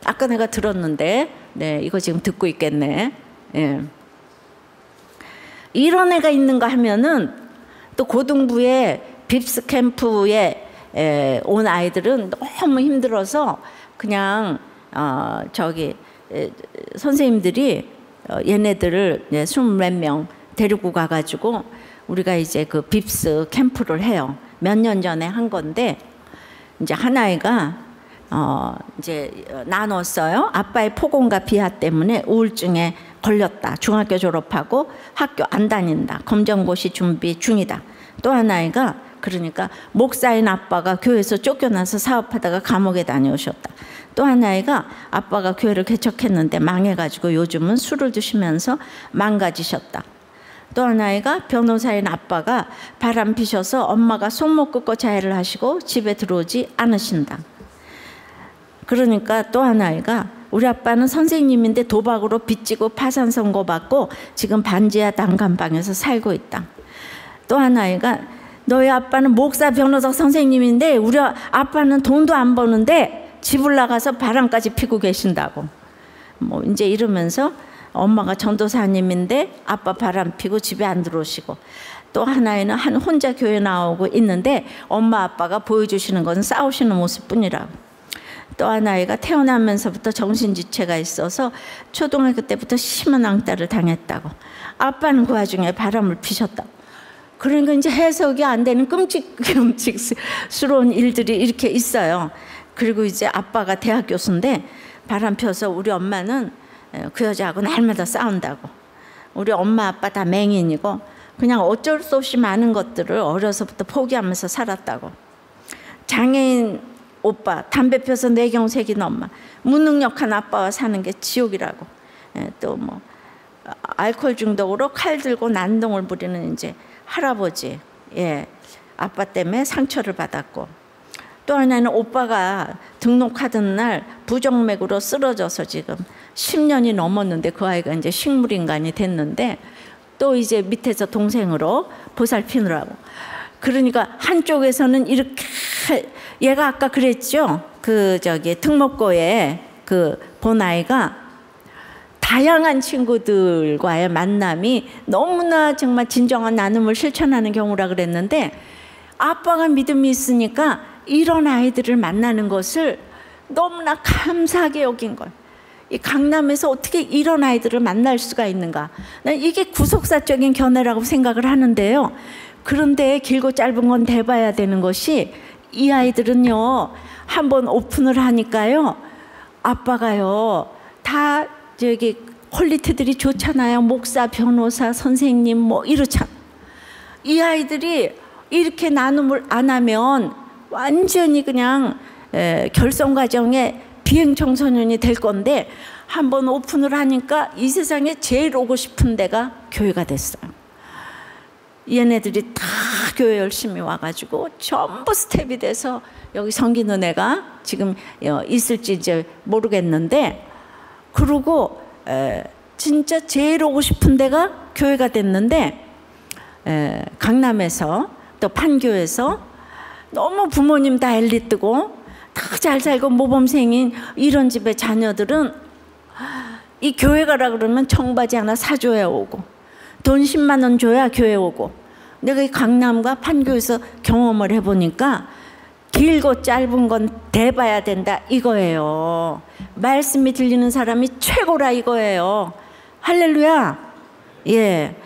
아까 내가 들었는데, 네, 이거 지금 듣고 있겠네. 예. 이런 애가 있는가 하면은 또 고등부에 빕스 캠프에 온 아이들은 너무 힘들어서 그냥 선생님들이 얘네들을 20몇 명 데리고 가가지고 우리가 이제 그 빕스 캠프를 해요. 몇 년 전에 한 건데 이제 한 아이가 이제 나눴어요. 아빠의 폭언과 비하 때문에 우울증에 걸렸다. 중학교 졸업하고 학교 안 다닌다. 검정고시 준비 중이다. 또 한 아이가 그러니까 목사인 아빠가 교회에서 쫓겨나서 사업하다가 감옥에 다녀오셨다. 또 한 아이가 아빠가 교회를 개척했는데 망해가지고 요즘은 술을 드시면서 망가지셨다. 또 한 아이가 변호사인 아빠가 바람 피셔서 엄마가 손목 긋고 자해를 하시고 집에 들어오지 않으신다. 그러니까 또 한 아이가 우리 아빠는 선생님인데 도박으로 빚지고 파산 선고받고 지금 반지하 난간방에서 살고 있다. 또 한 아이가 너희 아빠는 목사 변호사 선생님인데 우리 아빠는 돈도 안 버는데 집을 나가서 바람까지 피고 계신다고. 뭐 이제 이러면서 엄마가 전도사님인데 아빠 바람 피고 집에 안 들어오시고, 또 하나에는 혼자 교회 나오고 있는데 엄마 아빠가 보여주시는 것은 싸우시는 모습뿐이라고. 또 하나가 태어나면서부터 정신지체가 있어서 초등학교 때부터 심한 왕따를 당했다고. 아빠는 그 와중에 바람을 피셨다고. 그러니까 이제 해석이 안 되는 끔찍스러운 일들이 이렇게 있어요. 그리고 이제 아빠가 대학 교수인데 바람 펴서 우리 엄마는 그 여자하고 날마다 싸운다고. 우리 엄마 아빠 다 맹인이고 그냥 어쩔 수 없이 많은 것들을 어려서부터 포기하면서 살았다고. 장애인 오빠, 담배 펴서 뇌경색인 엄마, 무능력한 아빠와 사는 게 지옥이라고. 또 뭐 알코올 중독으로 칼 들고 난동을 부리는 이제 할아버지, 아빠 때문에 상처를 받았고, 또 하나는 오빠가 등록하던 날 부정맥으로 쓰러져서 지금 10년이 넘었는데 그 아이가 이제 식물인간이 됐는데 또 이제 밑에서 동생으로 보살피느라고. 그러니까 한쪽에서는 이렇게, 얘가 아까 그랬죠. 특목고에 본 아이가 다양한 친구들과의 만남이 너무나 정말 진정한 나눔을 실천하는 경우라 그랬는데, 아빠가 믿음이 있으니까 이런 아이들을 만나는 것을 너무나 감사하게 여긴 거예요. 이 강남에서 어떻게 이런 아이들을 만날 수가 있는가. 이게 구속사적인 견해라고 생각을 하는데요. 그런데 길고 짧은 건 대봐야 되는 것이, 이 아이들은요 한번 오픈을 하니까요 아빠가요 다 저기 퀄리티들이 좋잖아요. 목사, 변호사, 선생님 뭐 이렇잖아. 이 아이들이 이렇게 나눔을 안 하면 완전히 그냥 결성 과정에 비행 청소년이 될 건데, 한번 오픈을 하니까 이 세상에 제일 오고 싶은 데가 교회가 됐어요. 얘네들이 다 교회 열심히 와가지고 전부 스텝이 돼서 여기 성기는혜가 지금 있을지 이제 모르겠는데, 그러고 진짜 제일 오고 싶은 데가 교회가 됐는데, 강남에서 또 판교에서 너무 부모님 다 엘리트고 다 잘 살고 모범생인 이런 집의 자녀들은 이 교회 가라 그러면 청바지 하나 사줘야 오고, 돈 10만 원 줘야 교회 오고. 내가 이 강남과 판교에서 경험을 해보니까 길고 짧은 건 대봐야 된다 이거예요. 말씀이 들리는 사람이 최고라 이거예요. 할렐루야. 예.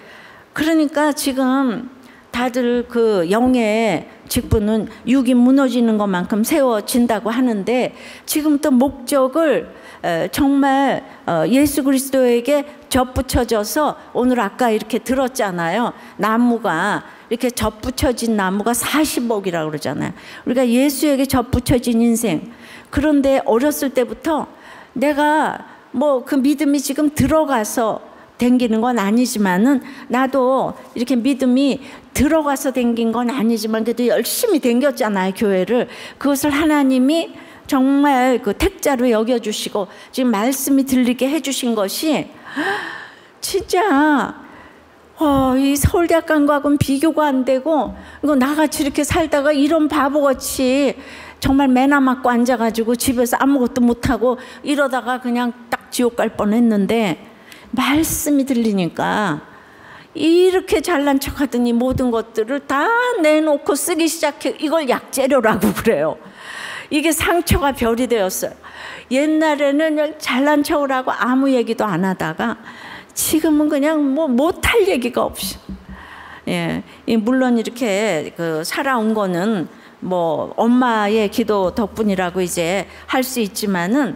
그러니까 지금 다들 그 영의 직분은 육이 무너지는 것만큼 세워진다고 하는데, 지금부터 목적을 정말 예수 그리스도에게 접붙여져서, 오늘 아까 이렇게 들었잖아요. 나무가 이렇게 접붙여진 나무가 40억이라고 그러잖아요. 우리가 예수에게 접붙여진 인생. 그런데 어렸을 때부터 내가 뭐 그 믿음이 지금 들어가서 댕기는 건 아니지만은, 나도 이렇게 믿음이 들어가서 댕긴 건 아니지만 그래도 열심히 댕겼잖아요, 교회를. 그것을 하나님이 정말 그 택자로 여겨주시고 지금 말씀이 들리게 해주신 것이 진짜 이 서울대학교하고는 비교가 안 되고, 이거 나같이 이렇게 살다가 이런 바보같이 정말 매나 맞고 앉아가지고 집에서 아무것도 못하고 이러다가 그냥 딱 지옥 갈 뻔했는데, 말씀이 들리니까 이렇게 잘난 척하더니 모든 것들을 다 내놓고 쓰기 시작해. 이걸 약재료라고 그래요. 이게 상처가 별이 되었어요. 옛날에는 잘난 척을 하고 아무 얘기도 안 하다가 지금은 그냥 뭐 못할 얘기가 없이. 예, 물론 이렇게 그 살아온 거는 뭐 엄마의 기도 덕분이라고 이제 할 수 있지만은,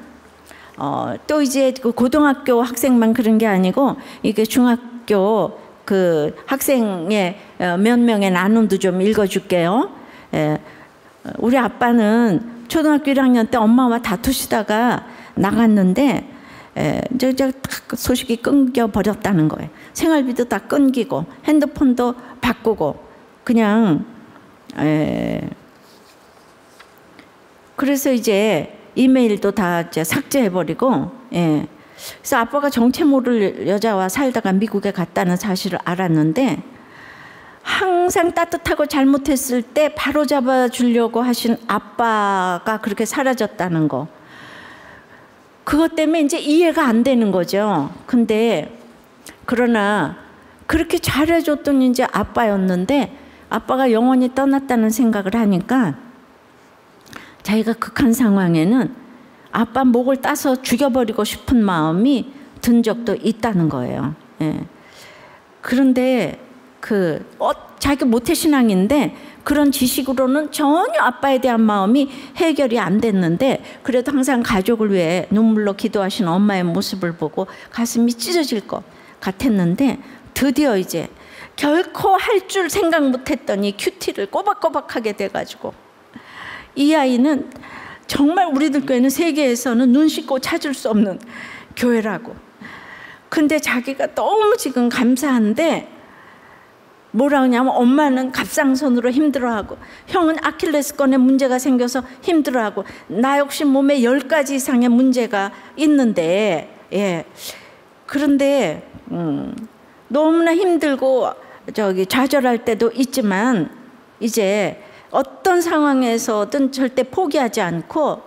또 이제 그 고등학교 학생만 그런 게 아니고, 이게 중학교 그 학생의 몇 명의 나눔도 좀 읽어줄게요. 우리 아빠는 초등학교 1학년 때 엄마와 다투시다가 나갔는데, 딱 소식이 끊겨 버렸다는 거예요. 생활비도 다 끊기고 핸드폰도 바꾸고 그냥. 그래서 이제 이메일도 다 이제 삭제해버리고, 그래서 아빠가 정체 모를 여자와 살다가 미국에 갔다는 사실을 알았는데, 항상 따뜻하고 잘못했을 때 바로 잡아주려고 하신 아빠가 그렇게 사라졌다는 거, 그것 때문에 이제 이해가 안 되는 거죠. 근데 그러나 그렇게 잘해줬던 이제 아빠였는데, 아빠가 영원히 떠났다는 생각을 하니까 자기가 극한 상황에는 아빠 목을 따서 죽여버리고 싶은 마음이 든 적도 있다는 거예요. 그런데 자기 모태신앙인데 그런 지식으로는 전혀 아빠에 대한 마음이 해결이 안 됐는데, 그래도 항상 가족을 위해 눈물로 기도하시는 엄마의 모습을 보고 가슴이 찢어질 것 같았는데, 드디어 이제 결코 할 줄 생각 못했던 이 큐티를 꼬박꼬박하게 돼가지고, 이 아이는 정말 우리들 교회는 세계에서는 눈 씻고 찾을 수 없는 교회라고. 근데 자기가 너무 지금 감사한데, 뭐라 하냐면 엄마는 갑상선으로 힘들어하고, 형은 아킬레스건에 문제가 생겨서 힘들어하고, 나 역시 몸에 10가지 이상의 문제가 있는데, 그런데 너무나 힘들고 좌절할 때도 있지만, 이제 어떤 상황에서든 절대 포기하지 않고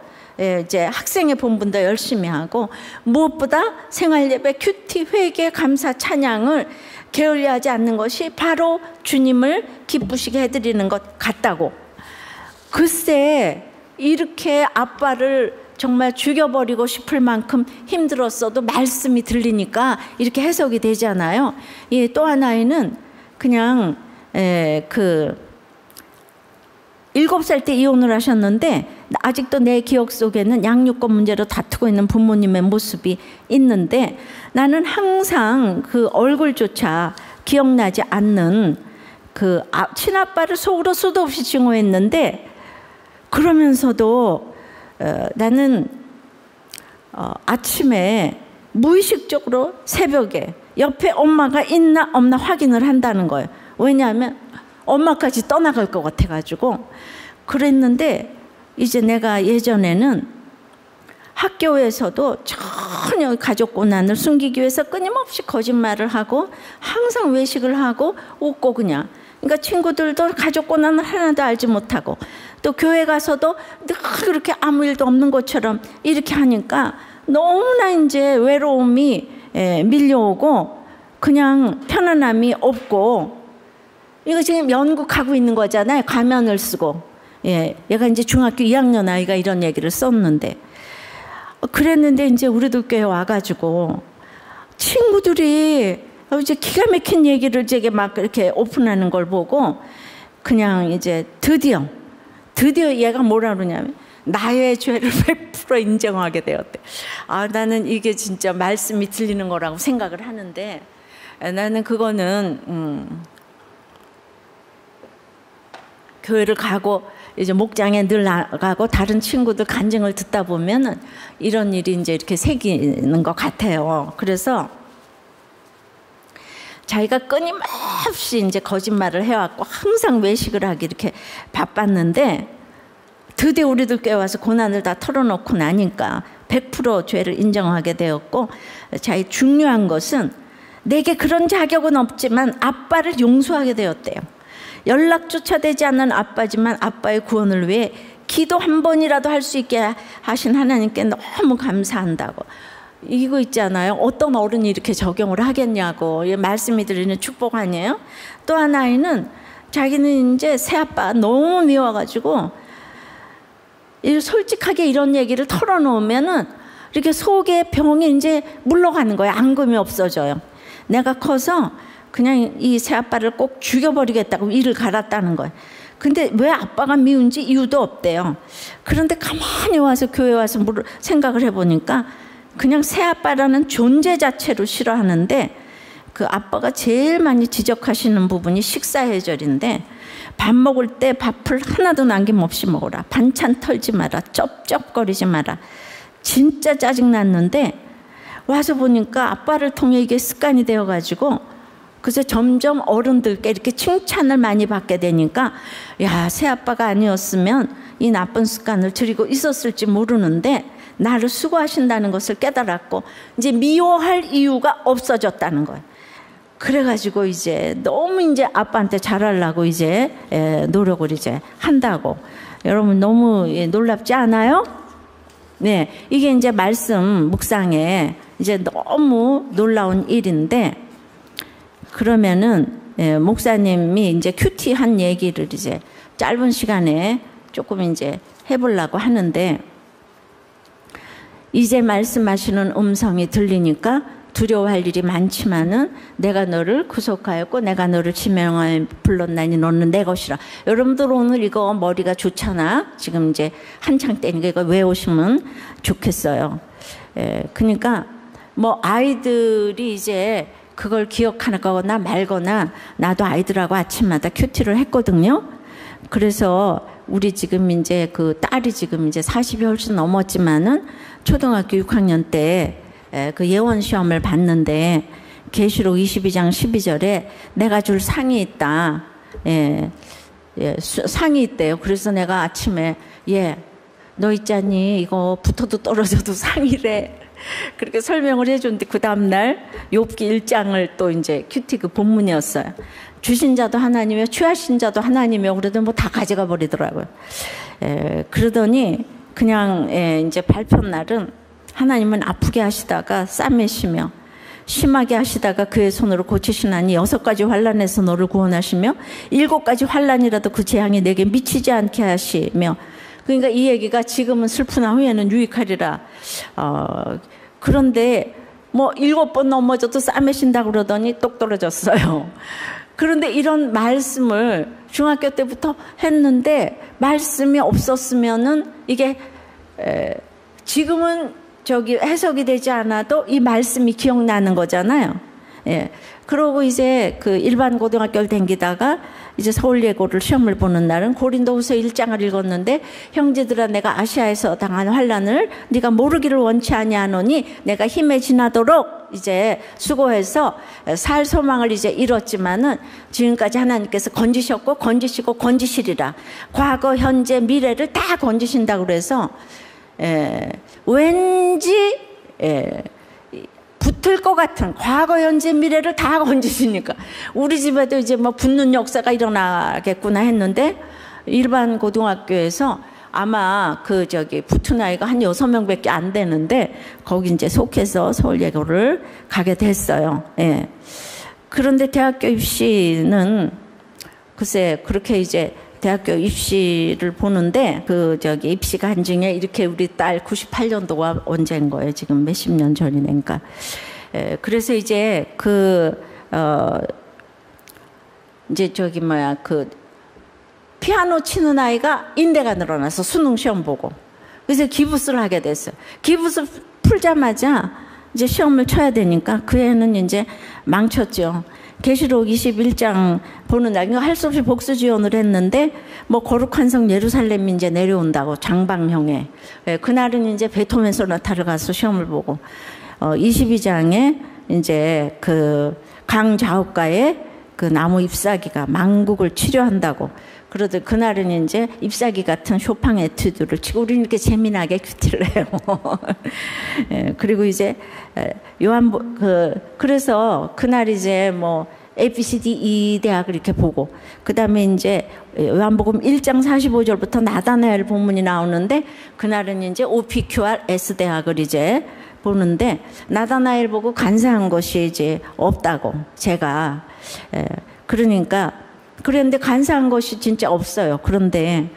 이제 학생의 본분도 열심히 하고, 무엇보다 생활예배, 큐티, 회개, 감사, 찬양을 게을리하지 않는 것이 바로 주님을 기쁘시게 해드리는 것 같다고. 글쎄, 이렇게 아빠를 정말 죽여버리고 싶을 만큼 힘들었어도 말씀이 들리니까 이렇게 해석이 되잖아요. 또 하나에는 그냥 7살 때 이혼을 하셨는데 아직도 내 기억 속에는 양육권 문제로 다투고 있는 부모님의 모습이 있는데 나는 항상 그 얼굴조차 기억나지 않는 그 친아빠를 속으로 수도 없이 증오했는데 그러면서도 나는 아침에 무의식적으로 새벽에 옆에 엄마가 있나 없나 확인을 한다는 거예요. 왜냐하면 엄마까지 떠나갈 것 같아가지고 그랬는데 이제 내가 예전에는 학교에서도 전혀 가족 고난을 숨기기 위해서 끊임없이 거짓말을 하고 항상 외식을 하고 웃고 그냥 그러니까 친구들도 가족 고난을 하나도 알지 못하고 또 교회 가서도 늘 그렇게 아무 일도 없는 것처럼 이렇게 하니까 너무나 이제 외로움이 밀려오고 그냥 편안함이 없고 이거 지금 연극하고 있는 거잖아요. 가면을 쓰고. 얘가 이제 중학교 2학년 아이가 이런 얘기를 썼는데 그랬는데 이제 우리도 교회 와가지고 친구들이 이제 기가 막힌 얘기를 제게 막 이렇게 오픈하는 걸 보고 그냥 이제 드디어 얘가 뭐라 그러냐면 나의 죄를 100% 인정하게 되었대. 나는 이게 진짜 말씀이 들리는 거라고 생각을 하는데 나는 그거는 교회를 가고 이제 목장에 늘 나가고 다른 친구들 간증을 듣다 보면은 이런 일이 이제 이렇게 새기는 것 같아요. 그래서 자기가 끊임없이 이제 거짓말을 해왔고 항상 외식을 하기 이렇게 바빴는데 드디어 우리들 교회 와서 고난을 다 털어놓고 나니까 100% 죄를 인정하게 되었고 자기 중요한 것은 내게 그런 자격은 없지만 아빠를 용서하게 되었대요. 연락조차 되지 않는 아빠지만 아빠의 구원을 위해 기도 한 번이라도 할 수 있게 하신 하나님께 너무 감사한다고. 이거 있잖아요. 어떤 어른이 이렇게 적용을 하겠냐고. 말씀이 드리는 축복 아니에요? 또 하나는 자기는 이제 새아빠 너무 미워가지고 솔직하게 이런 얘기를 털어놓으면은 이렇게 속에 병이 이제 물러가는 거예요. 앙금이 없어져요. 내가 커서 그냥 이 새아빠를 꼭 죽여버리겠다고 이를 갈았다는 거예요. 근데 왜 아빠가 미운지 이유도 없대요. 그런데 가만히 와서 교회 와서 생각을 해보니까 그냥 새아빠라는 존재 자체로 싫어하는데 그 아빠가 제일 많이 지적하시는 부분이 식사해절인데 밥 먹을 때 밥을 하나도 남김없이 먹어라. 반찬 털지 마라. 쩝쩝거리지 마라. 진짜 짜증났는데 와서 보니까 아빠를 통해 이게 습관이 되어가지고 그래서 점점 어른들께 이렇게 칭찬을 많이 받게 되니까 야, 새아빠가 아니었으면 이 나쁜 습관을 들이고 있었을지 모르는데 나를 수고하신다는 것을 깨달았고 이제 미워할 이유가 없어졌다는 거예요. 그래가지고 이제 너무 이제 아빠한테 잘하려고 이제 노력을 이제 한다고. 여러분 너무 놀랍지 않아요? 네, 이게 이제 말씀 묵상에 이제 너무 놀라운 일인데 그러면은 목사님이 이제 큐티한 얘기를 이제 짧은 시간에 조금 이제 해보려고 하는데 이제 말씀하시는 음성이 들리니까 두려워할 일이 많지만은 내가 너를 구속하였고 내가 너를 지명하여 불렀나니 너는 내 것이라. 여러분들 오늘 이거 머리가 좋잖아. 지금 이제 한창 때니까 이거 외우시면 좋겠어요. 그러니까 뭐 아이들이 이제 그걸 기억하거나 말거나 나도 아이들하고 아침마다 큐티를 했거든요. 그래서 우리 지금 이제 그 딸이 지금 이제 40이 훨씬 넘었지만은 초등학교 6학년 때 그 예원 시험을 봤는데 계시록 22장 12절에 내가 줄 상이 있다. 상이 있대요. 그래서 내가 아침에 너 있잖니 이거 붙어도 떨어져도 상이래. 그렇게 설명을 해줬는데 그 다음날 욥기 1장을 또 이제 큐티 그 본문이었어요. 주신 자도 하나님이요 취하신 자도 하나님이요 그러더니 뭐 다 가져가 버리더라고요. 그러더니 그냥 이제 발표 날은 하나님은 아프게 하시다가 싸매시며 심하게 하시다가 그의 손으로 고치시나니 6가지 환난에서 너를 구원하시며 7가지 환난이라도 그 재앙이 내게 미치지 않게 하시며 그러니까 이 얘기가 지금은 슬프나 후에는 유익하리라. 그런데 뭐 7번 넘어져도 싸매신다고 그러더니 똑 떨어졌어요. 그런데 이런 말씀을 중학교 때부터 했는데 말씀이 없었으면은 이게 지금은 저기 해석이 되지 않아도 이 말씀이 기억나는 거잖아요. 예. 그러고 이제 그 일반 고등학교를 다니다가 이제 서울예고를 시험을 보는 날은 고린도후서 1장을 읽었는데 형제들아 내가 아시아에서 당한 환난을 네가 모르기를 원치 아니하노니 내가 힘에 지나도록 이제 수고해서 살 소망을 이제 잃었지만은 지금까지 하나님께서 건지셨고 건지시고 건지시리라. 과거 현재 미래를 다 건지신다고 그래서 왠지 붙을 것 같은 과거 현재 미래를 다 건지시니까 우리 집에도 이제 뭐 붙는 역사가 일어나겠구나 했는데 일반 고등학교에서 아마 그 저기 붙은 아이가 한 6명밖에 안 되는데 거기 이제 속해서 서울예고를 가게 됐어요. 예. 그런데 대학교 입시는 글쎄 그렇게 이제 대학교 입시를 보는데 그 저기 입시가 한 중에 이렇게 우리 딸 98년도가 언제인 거예요? 지금 몇십 년 전이니까. 그래서 이제 이제 저기 뭐야 그 피아노 치는 아이가 인대가 늘어나서 수능 시험 보고 그래서 기부스를 하게 됐어요. 기부스 풀자마자 이제 시험을 쳐야 되니까 그 애는 이제 망쳤죠. 계시록 21장 보는 날, 할 수 없이 복수 지원을 했는데, 뭐, 거룩한 성 예루살렘이 이제 내려온다고, 장방형에. 그날은 이제 베토벤 소나타를 가서 시험을 보고, 22장에 이제 그 강좌옥가에 그 나무 잎사귀가 망국을 치료한다고. 그러더니 그날은 이제 잎사귀 같은 쇼팽 에튜드를 치고 우리는 이렇게 재미나게 큐티를 해요. 그리고 이제 그래서 그날 이제 뭐 ABCD E 대학을 이렇게 보고 그 다음에 이제 요한복음 1장 45절부터 나다나엘 본문이 나오는데 그날은 이제 OPQR S 대학을 이제 보는데 나다나엘 보고 간사한 것이 이제 없다고 제가 그러니까 그런데 간사한 것이 진짜 없어요. 그런데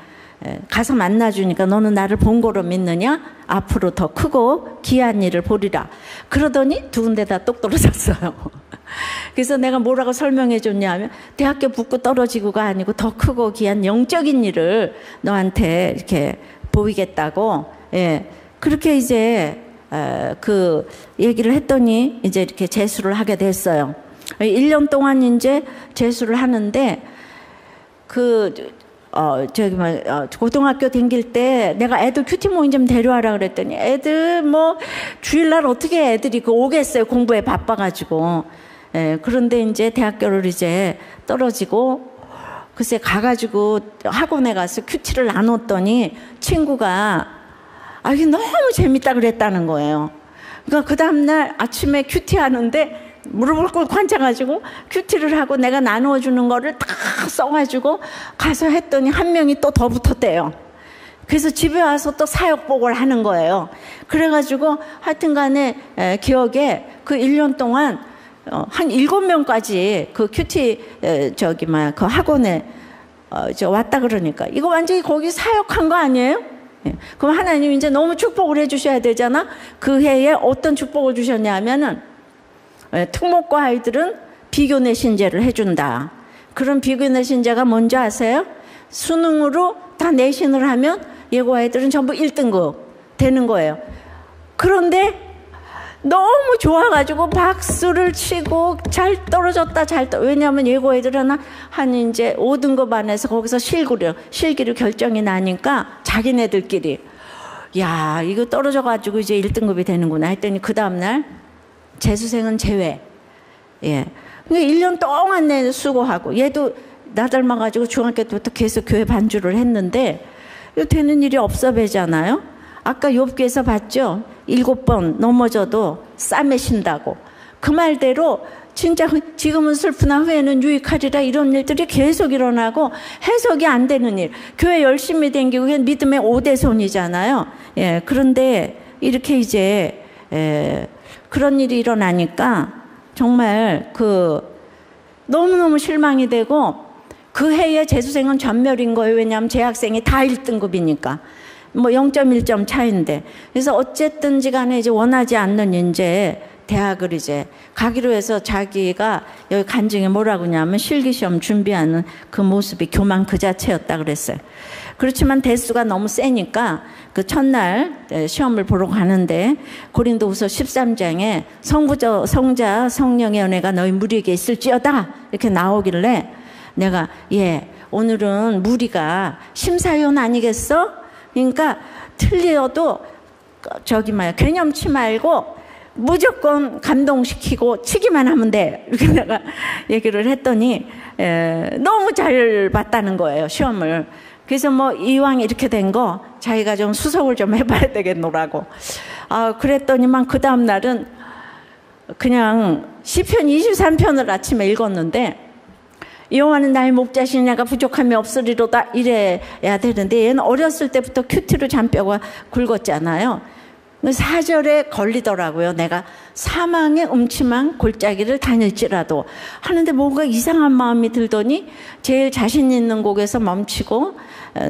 가서 만나주니까 너는 나를 본 거로 믿느냐? 앞으로 더 크고 귀한 일을 보리라. 그러더니 두 군데 다 똑 떨어졌어요. 그래서 내가 뭐라고 설명해 줬냐면 대학교 붙고 떨어지고가 아니고 더 크고 귀한 영적인 일을 너한테 이렇게 보이겠다고. 예. 그렇게 이제 그 얘기를 했더니 이제 이렇게 재수를 하게 됐어요. 1년 동안 이제 재수를 하는데 고등학교 다닐 때 내가 애들 큐티 모임 좀 데려와라 그랬더니 애들 뭐 주일날 어떻게 애들이 오겠어요. 공부에 바빠가지고. 예, 그런데 이제 대학교를 이제 떨어지고 글쎄 가가지고 학원에 가서 큐티를 나눴더니 친구가 이게 너무 재밌다 그랬다는 거예요. 그러니까 그 다음날 아침에 큐티 하는데 무릎을 꿇고 앉아가지고 큐티를 하고 내가 나누어주는 거를 다 써가지고 가서 했더니 한 명이 또 더 붙었대요. 그래서 집에 와서 또 사역복을 하는 거예요. 그래가지고 하여튼 간에 기억에 그 1년 동안 한 7명까지 그 큐티 그 학원에 왔다 그러니까 이거 완전히 거기 사역한 거 아니에요? 그럼 하나님 이제 너무 축복을 해주셔야 되잖아. 그 해에 어떤 축복을 주셨냐 하면은 특목고 아이들은 비교내 신제를 해준다. 그런 비교내 신제가 뭔지 아세요? 수능으로 다 내신을 하면 예고 아이들은 전부 1등급 되는 거예요. 그런데 너무 좋아가지고 박수를 치고 잘 떨어졌다 왜냐하면 예고 애들은 한 이제 5등급 안에서 거기서 실기로 결정이 나니까 자기네들끼리 야 이거 떨어져가지고 이제 1등급이 되는구나 했더니 그 다음날 재수생은 제외. 예. 그러니까 1년 동안 내 수고하고 얘도 나 닮아가지고 중학교 때부터 계속 교회 반주를 했는데 이거 되는 일이 없어 배잖아요. 아까 욥기에서 봤죠? 7번 넘어져도 쌈에 신다고. 그 말대로 진짜 지금은 슬프나 후에는 유익하리라 이런 일들이 계속 일어나고 해석이 안 되는 일. 교회 열심히 다니고 믿음의 5대손이잖아요. 예. 그런데 이렇게 이제 그런 일이 일어나니까 정말 너무너무 실망이 되고 그 해에 재수생은 전멸인 거예요. 왜냐하면 재학생이 다 1등급이니까. 뭐 0.1점 차인데. 그래서 어쨌든지 간에 이제 원하지 않는 이제 대학을 이제 가기로 해서 자기가 여기 간증에 뭐라고 하냐면 실기시험 준비하는 그 모습이 교만 그 자체였다 그랬어요. 그렇지만 대수가 너무 세니까 그 첫날 시험을 보러 가는데 고린도후서 13장에 성자 성령의 은혜가 너희 무리에게 있을지어다 이렇게 나오길래 내가 오늘은 무리가 심사위원 아니겠어? 그러니까 틀려도 개념치 말고 무조건 감동시키고 치기만 하면 돼. 이렇게 내가 얘기를 했더니 너무 잘 봤다는 거예요, 시험을. 그래서 뭐 이왕 이렇게 된 거 자기가 좀 수석을 좀 해봐야 되겠노라고. 그랬더니만 그 다음 날은 그냥 시편 23편을 아침에 읽었는데 여호와는 나의 목자시니 내가 부족함이 없으리로다 이래야 되는데 얘는 어렸을 때부터 큐티로 잔뼈가 굵었잖아요. 4절에 걸리더라고요. 내가 사망의 음침한 골짜기를 다닐지라도 하는데 뭔가 이상한 마음이 들더니 제일 자신 있는 곡에서 멈추고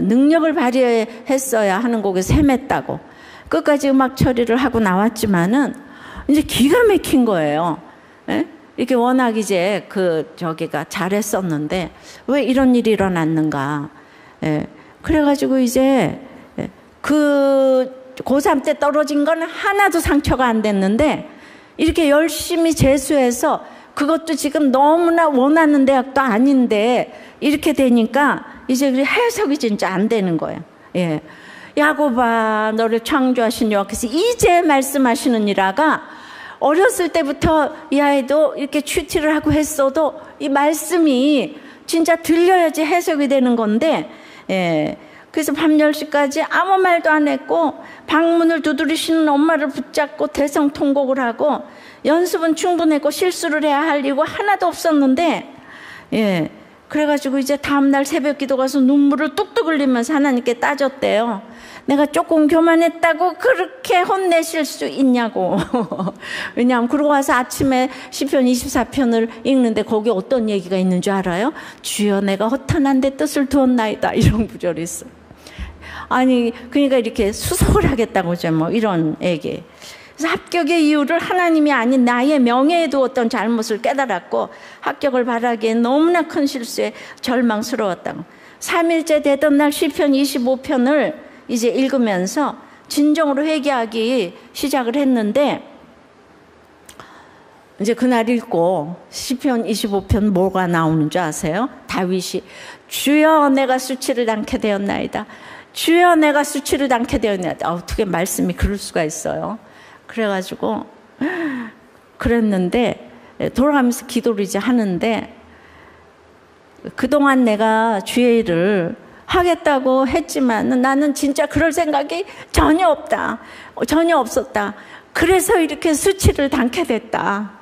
능력을 발휘했어야 하는 곡에서 헤맸다고 끝까지 음악 처리를 하고 나왔지만은 이제 기가 막힌 거예요. 이렇게 워낙 이제 저기가 잘했었는데 왜 이런 일이 일어났는가. 그래가지고 이제 고3 때 떨어진 건 하나도 상처가 안 됐는데 이렇게 열심히 재수해서 그것도 지금 너무나 원하는 대학도 아닌데 이렇게 되니까 이제 해석이 진짜 안 되는 거예요. 야곱아 너를 창조하신 여호와께서 이제 말씀하시느니라가 어렸을 때부터 이 아이도 이렇게 큐티를 하고 했어도 이 말씀이 진짜 들려야지 해석이 되는 건데 그래서 밤 10시까지 아무 말도 안 했고 방문을 두드리시는 엄마를 붙잡고 대성통곡을 하고 연습은 충분했고 실수를 해야 할 이유가 하나도 없었는데 그래가지고 이제 다음날 새벽 기도 가서 눈물을 뚝뚝 흘리면서 하나님께 따졌대요. 내가 조금 교만했다고 그렇게 혼내실 수 있냐고. 왜냐하면 그러고 와서 아침에 시편 24편을 읽는데 거기 어떤 얘기가 있는 줄 알아요? 주여 내가 허탄한 데 뜻을 두었나이다 이런 구절이 있어요. 아니 그러니까 이렇게 수석을 하겠다고죠. 뭐 이런 얘기. 그래서 합격의 이유를 하나님이 아닌 나의 명예에 두었던 잘못을 깨달았고 합격을 바라기엔 너무나 큰 실수에 절망스러웠다고. 3일째 되던 날 시편 25편을 이제 읽으면서 진정으로 회개하기 시작을 했는데 이제 그날 읽고 시편 25편 뭐가 나오는 줄 아세요? 다윗이 주여 내가 수치를 당케 되었나이다. 주여 내가 수치를 당케 되었나이다. 어떻게 말씀이 그럴 수가 있어요. 그래가지고 그랬는데 돌아가면서 기도를 이제 하는데 그동안 내가 주의 일을 하겠다고 했지만 나는 진짜 그럴 생각이 전혀 없었다. 그래서 이렇게 수치를 당케 됐다.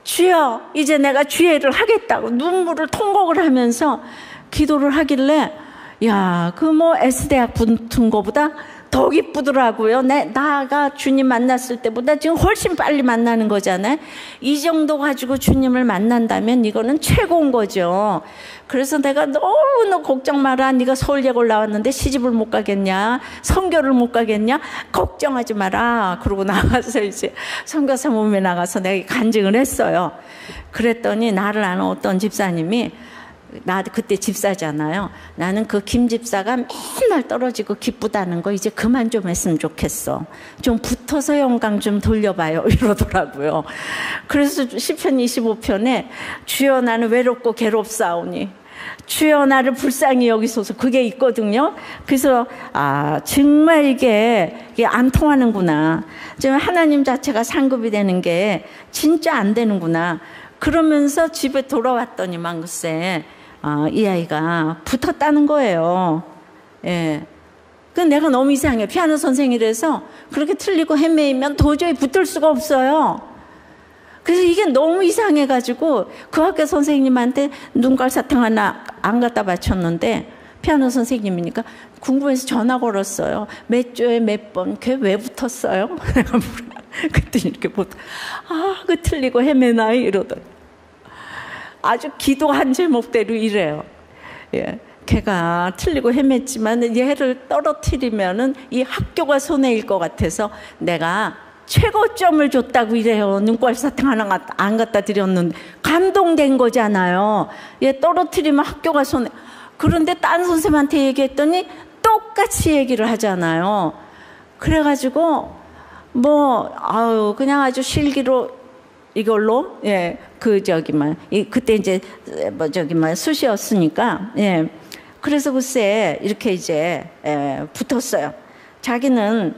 주여 이제 내가 주의 일을 하겠다고 눈물을 통곡을 하면서 기도를 하길래 그 뭐 S대학 붙은 거보다 더 기쁘더라고요. 나가 주님 만났을 때보다 지금 훨씬 빨리 만나는 거잖아요. 이 정도 가지고 주님을 만난다면 이거는 최고인 거죠. 그래서 내가 너무 걱정 마라. 네가 서울예고 나왔는데 시집을 못 가겠냐? 선교를 못 가겠냐? 걱정하지 마라. 그러고 나가서 이제 선교사 몸에 나가서 내가 간증을 했어요. 그랬더니 나를 아는 어떤 집사님이 나 그때 집사잖아요. 나는 그 김 집사가 맨날 떨어지고 기쁘다는 거 이제 그만 좀 했으면 좋겠어. 좀 붙어서 영광 좀 돌려봐요. 이러더라고요. 그래서 시편 25편에 주여 나는 외롭고 괴롭사오니 주여 나를 불쌍히 여기소서 그게 있거든요. 그래서 정말 이게 안 통하는구나. 지금 하나님 자체가 상급이 되는 게 진짜 안 되는구나. 그러면서 집에 돌아왔더니만 글쎄 이 아이가 붙었다는 거예요. 그 내가 너무 이상해. 피아노 선생이라서 그렇게 틀리고 헤매이면 도저히 붙을 수가 없어요. 그래서 이게 너무 이상해가지고 그 학교 선생님한테 눈깔 사탕 하나 안 갖다 바쳤는데 피아노 선생님이니까 궁금해서 전화 걸었어요. 몇 조에 몇 번, 걔 왜 붙었어요? 내가 그랬더니 이렇게 그 틀리고 헤매나 이러더니 아주 기도 한 제목대로 이래요. 걔가 틀리고 헤맸지만 얘를 떨어뜨리면은 이 학교가 손해일 것 같아서 내가 최고점을 줬다고 이래요. 눈깔 사탕 하나 안 갖다 드렸는데 감동된 거잖아요. 얘 떨어뜨리면 학교가 손해. 그런데 딴 선생님한테 얘기했더니 똑같이 얘기를 하잖아요. 그래가지고 그냥 아주 실기로 이걸로 그때 이제 수시였으니까 그래서 글쎄 이렇게 이제 붙었어요. 자기는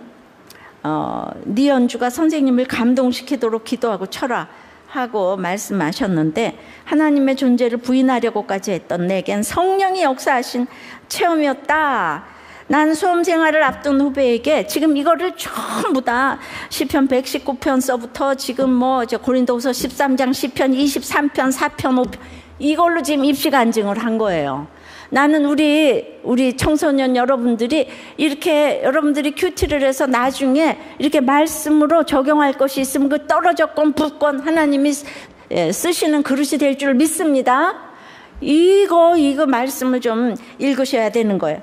네 연주가 선생님을 감동시키도록 기도하고 쳐라 하고 말씀하셨는데 하나님의 존재를 부인하려고까지 했던 내겐 성령이 역사하신 체험이었다. 난 수험 생활을 앞둔 후배에게 지금 이거를 전부 다 시편 119편서부터 지금 고린도후서 13장, 시편 23편, 4편, 5편 이걸로 지금 입시 간증을 한 거예요. 나는 우리 청소년 여러분들이 이렇게 여러분들이 큐티를 해서 나중에 이렇게 말씀으로 적용할 것이 있으면 그 떨어졌건 붙건 하나님이 쓰시는 그릇이 될 줄 믿습니다. 이거 말씀을 좀 읽으셔야 되는 거예요.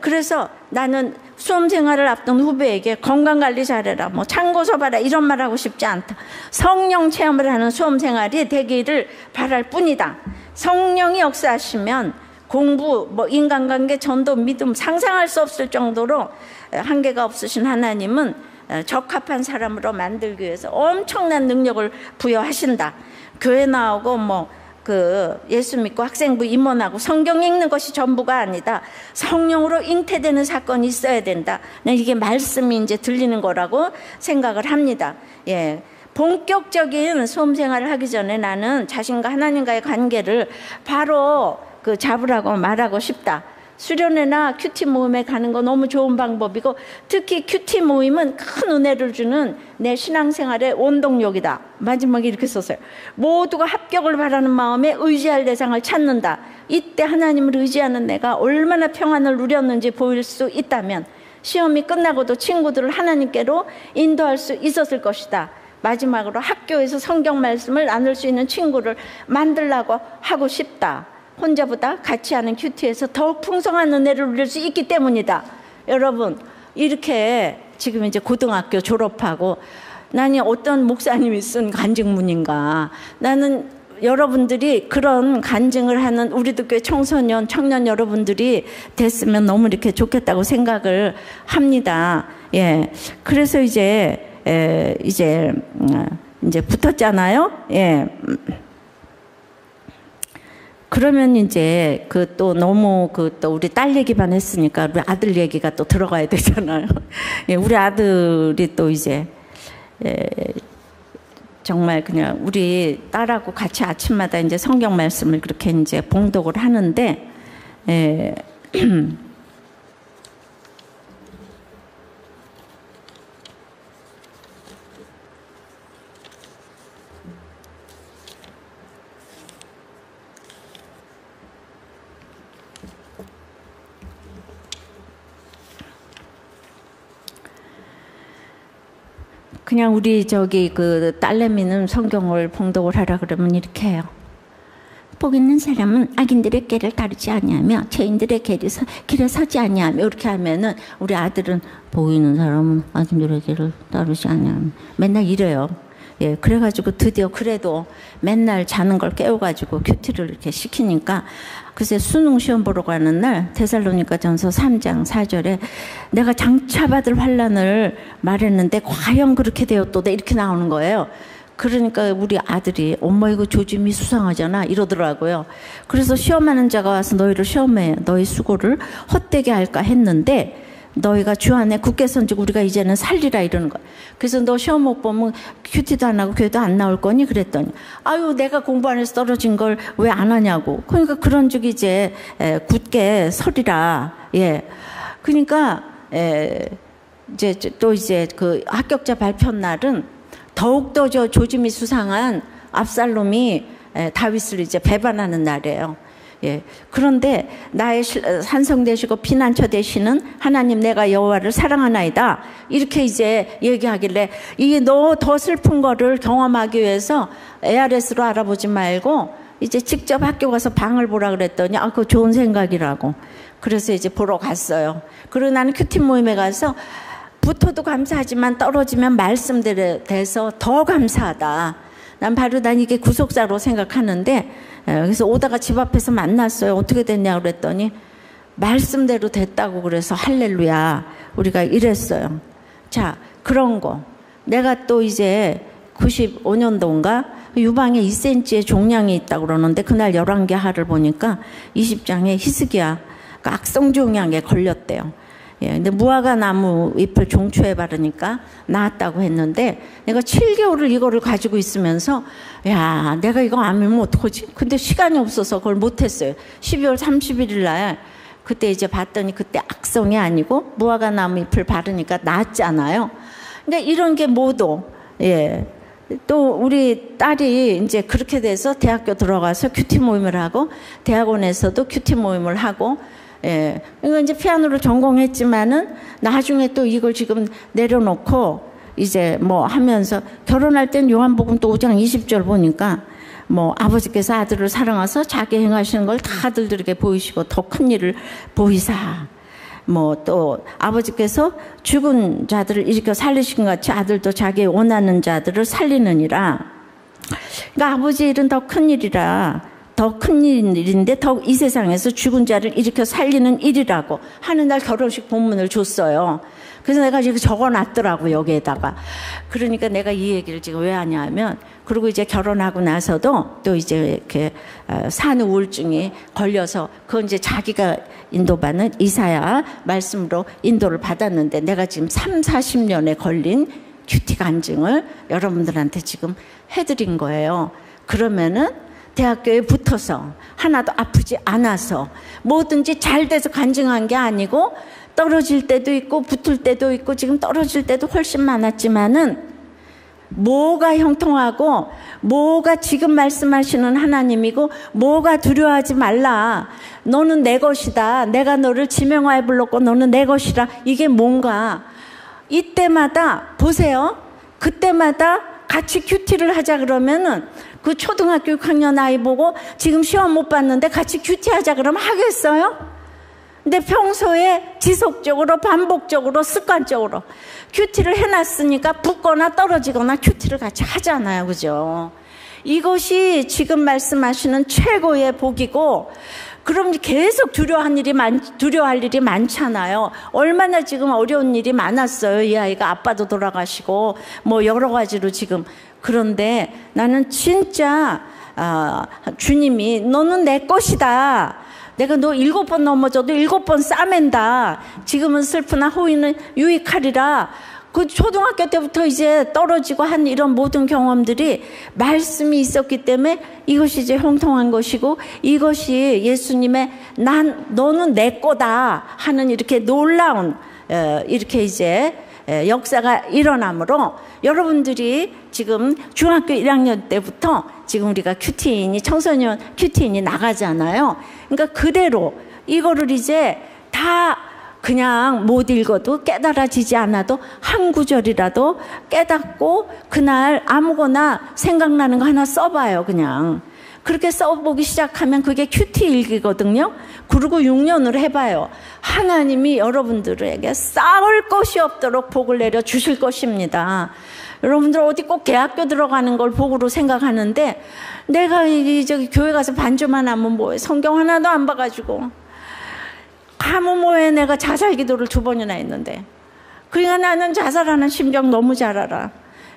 그래서 나는 수험 생활을 앞둔 후배에게 건강관리 잘해라, 참고서 봐라 이런 말 하고 싶지 않다. 성령 체험을 하는 수험 생활이 되기를 바랄 뿐이다. 성령이 역사하시면 공부, 인간관계, 전도, 믿음 상상할 수 없을 정도로 한계가 없으신 하나님은 적합한 사람으로 만들기 위해서 엄청난 능력을 부여하신다. 교회 나오고 예수 믿고 학생부 임원하고 성경 읽는 것이 전부가 아니다. 성령으로 잉태되는 사건이 있어야 된다. 이게 말씀이 이제 들리는 거라고 생각을 합니다. 본격적인 수험 생활을 하기 전에 나는 자신과 하나님과의 관계를 바로 잡으라고 말하고 싶다. 수련회나 큐티 모임에 가는 거 너무 좋은 방법이고 특히 큐티 모임은 큰 은혜를 주는 내 신앙생활의 원동력이다. 마지막에 이렇게 썼어요. 모두가 합격을 바라는 마음에 의지할 대상을 찾는다. 이때 하나님을 의지하는 내가 얼마나 평안을 누렸는지 보일 수 있다면 시험이 끝나고도 친구들을 하나님께로 인도할 수 있었을 것이다. 마지막으로 학교에서 성경 말씀을 나눌 수 있는 친구를 만들라고 하고 싶다. 혼자보다 같이 하는 큐티에서 더욱 풍성한 은혜를 누릴 수 있기 때문이다. 여러분 이렇게 지금 이제 고등학교 졸업하고 나는 어떤 목사님이 쓴 간증문인가. 나는 여러분들이 그런 간증을 하는 우리도 교회 청소년, 청년 여러분들이 됐으면 너무 이렇게 좋겠다고 생각을 합니다. 그래서 이제 붙었잖아요. 그러면 이제 또 너무 또 우리 딸 얘기만 했으니까 우리 아들 얘기가 또 들어가야 되잖아요. 우리 아들이 또 이제 정말 그냥 우리 딸하고 같이 아침마다 이제 성경 말씀을 그렇게 이제 봉독을 하는데 그냥 우리 딸내미는 성경을 봉독을 하라 그러면 이렇게 해요. 복 있는 사람은 악인들의 길을 따르지 아니하며 죄인들의 길에 서지 아니하며 이렇게 하면은 우리 아들은 복 있는 사람은 악인들의 길을 따르지 아니하며 맨날 이래요. 그래가지고 드디어 그래도 맨날 자는 걸 깨워가지고 큐티를 이렇게 시키니까 글쎄 수능 시험 보러 가는 날 데살로니가전서 3장 4절에 내가 장차받을 환난을 말했는데 과연 그렇게 되었도다 이렇게 나오는 거예요. 그러니까 우리 아들이 엄마 이거 조짐이 수상하잖아 이러더라고요. 그래서 시험하는 자가 와서 너희를 시험해 너희 수고를 헛되게 할까 했는데 너희가 주 안에 굳게 선지고 우리가 이제는 살리라 이러는 거야. 그래서 너 시험 못 보면 큐티도 안 하고 교회도 안 나올 거니 그랬더니 아유 내가 공부 안 해서 떨어진 걸 왜 안 하냐고. 그러니까 그런 즉 이제 굳게 서리라. 그러니까 이제 또 이제 그 합격자 발표 날은 더욱더 조짐이 수상한 압살롬이 다윗을 이제 배반하는 날이에요. 그런데 나의 산성 되시고 피난처 되시는 하나님 내가 여호와를 사랑하나이다 이렇게 이제 얘기하길래 이게 너 더 슬픈 거를 경험하기 위해서 ARS로 알아보지 말고 이제 직접 학교 가서 방을 보라 그랬더니 그거 좋은 생각이라고. 그래서 이제 보러 갔어요. 그리고 나는 큐티 모임에 가서 붙어도 감사하지만 떨어지면 말씀대로 돼서 더 감사하다. 난 이게 구속사로 생각하는데, 그래서 오다가 집 앞에서 만났어요. 어떻게 됐냐 그랬더니 말씀대로 됐다고 그래서 할렐루야 우리가 이랬어요. 자, 그런 거 내가 또 이제 95년도인가 유방에 2cm의 종양이 있다고 그러는데 그날 열왕기하를 보니까 20장에 히스기야 악성 종양에 걸렸대요. 예, 근데 무화과 나무 잎을 종초에 바르니까 나았다고 했는데 내가 7개월을 이거를 가지고 있으면서 야, 내가 이거 아니면 어떡하지? 근데 시간이 없어서 그걸 못했어요. 12월 31일 날 그때 이제 봤더니 그때 악성이 아니고 무화과 나무 잎을 바르니까 나았잖아요. 그러니까 이런 게 모두 예. 또 우리 딸이 이제 그렇게 돼서 대학교 들어가서 큐티 모임을 하고 대학원에서도 큐티 모임을 하고 예. 이거 이제 피아노를 전공했지만은 나중에 또 이걸 지금 내려놓고 이제 뭐 하면서 결혼할 땐 요한복음 또 5장 20절 보니까 뭐 아버지께서 아들을 사랑하셔서 자기 행하시는 걸 다 아들들에게 보이시고 더 큰 일을 보이사. 뭐 또 아버지께서 죽은 자들을 일으켜 살리신 것 같이 아들도 자기 원하는 자들을 살리느니라. 그러니까 아버지의 일은 더 큰 일이라. 더 큰 일인데 더 이 세상에서 죽은 자를 일으켜 살리는 일이라고 하는 날 결혼식 본문을 줬어요. 그래서 내가 지금 적어놨더라고 여기에다가. 그러니까 내가 이 얘기를 지금 왜 하냐면 그리고 이제 결혼하고 나서도 또 이제 이렇게 산후 우울증이 걸려서 그건 이제 자기가 인도받는 이사야 말씀으로 인도를 받았는데 내가 지금 30-40년에 걸린 큐티 간증을 여러분들한테 지금 해드린 거예요. 그러면은 대학교에 붙어서 하나도 아프지 않아서 뭐든지 잘 돼서 간증한 게 아니고 떨어질 때도 있고 붙을 때도 있고 지금 떨어질 때도 훨씬 많았지만은 뭐가 형통하고 뭐가 지금 말씀하시는 하나님이고 뭐가 두려워하지 말라. 너는 내 것이다. 내가 너를 지명하여 불렀고 너는 내 것이라. 이게 뭔가 이때마다 보세요. 그때마다 같이 큐티를 하자 그러면은 그 초등학교 6학년 아이 보고 지금 시험 못 봤는데 같이 큐티 하자 그러면 하겠어요? 근데 평소에 지속적으로 반복적으로 습관적으로 큐티를 해놨으니까 붙거나 떨어지거나 큐티를 같이 하잖아요. 그죠? 이것이 지금 말씀하시는 최고의 복이고 그럼 계속 두려워할 일이 많잖아요. 얼마나 지금 어려운 일이 많았어요. 이 아이가 아빠도 돌아가시고 뭐 여러 가지로 지금. 그런데 나는 진짜 주님이 너는 내 것이다. 내가 너 7번 넘어져도 7번 싸맨다. 지금은 슬프나 후에는 유익하리라. 그 초등학교 때부터 이제 떨어지고 한 이런 모든 경험들이 말씀이 있었기 때문에 이것이 이제 형통한 것이고 이것이 예수님의 너는 내 거다 하는 이렇게 놀라운 이렇게 이제 역사가 일어나므로 여러분들이 지금 중학교 1학년 때부터 지금 우리가 큐티인이 청소년 큐티인이 나가잖아요. 그러니까 그대로 이거를 이제 다 그냥 못 읽어도 깨달아지지 않아도 한 구절이라도 깨닫고 그날 아무거나 생각나는 거 하나 써봐요. 그냥 그렇게 써보기 시작하면 그게 큐티 일기거든요. 그리고 6년을 해봐요. 하나님이 여러분들에게 쌓을 것이 없도록 복을 내려 주실 것입니다. 여러분들 어디 꼭 대학교 들어가는 걸 복으로 생각하는데 내가 저기 교회 가서 반주만 하면 뭐해. 성경 하나도 안 봐가지고 가면 뭐해. 내가 자살 기도를 2번이나 했는데 그러니까 나는 자살하는 심정 너무 잘 알아.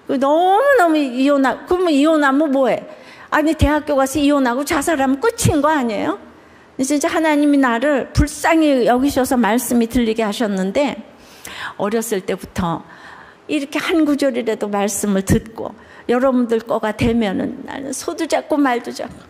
너무너무 그러면 이혼하면 뭐해. 아니 대학교 가서 이혼하고 자살하면 끝인 거 아니에요? 진짜 하나님이 나를 불쌍히 여기셔서 말씀이 들리게 하셨는데 어렸을 때부터 이렇게 한 구절이라도 말씀을 듣고 여러분들 거가 되면은 나는 소도 잡고 말도 잡고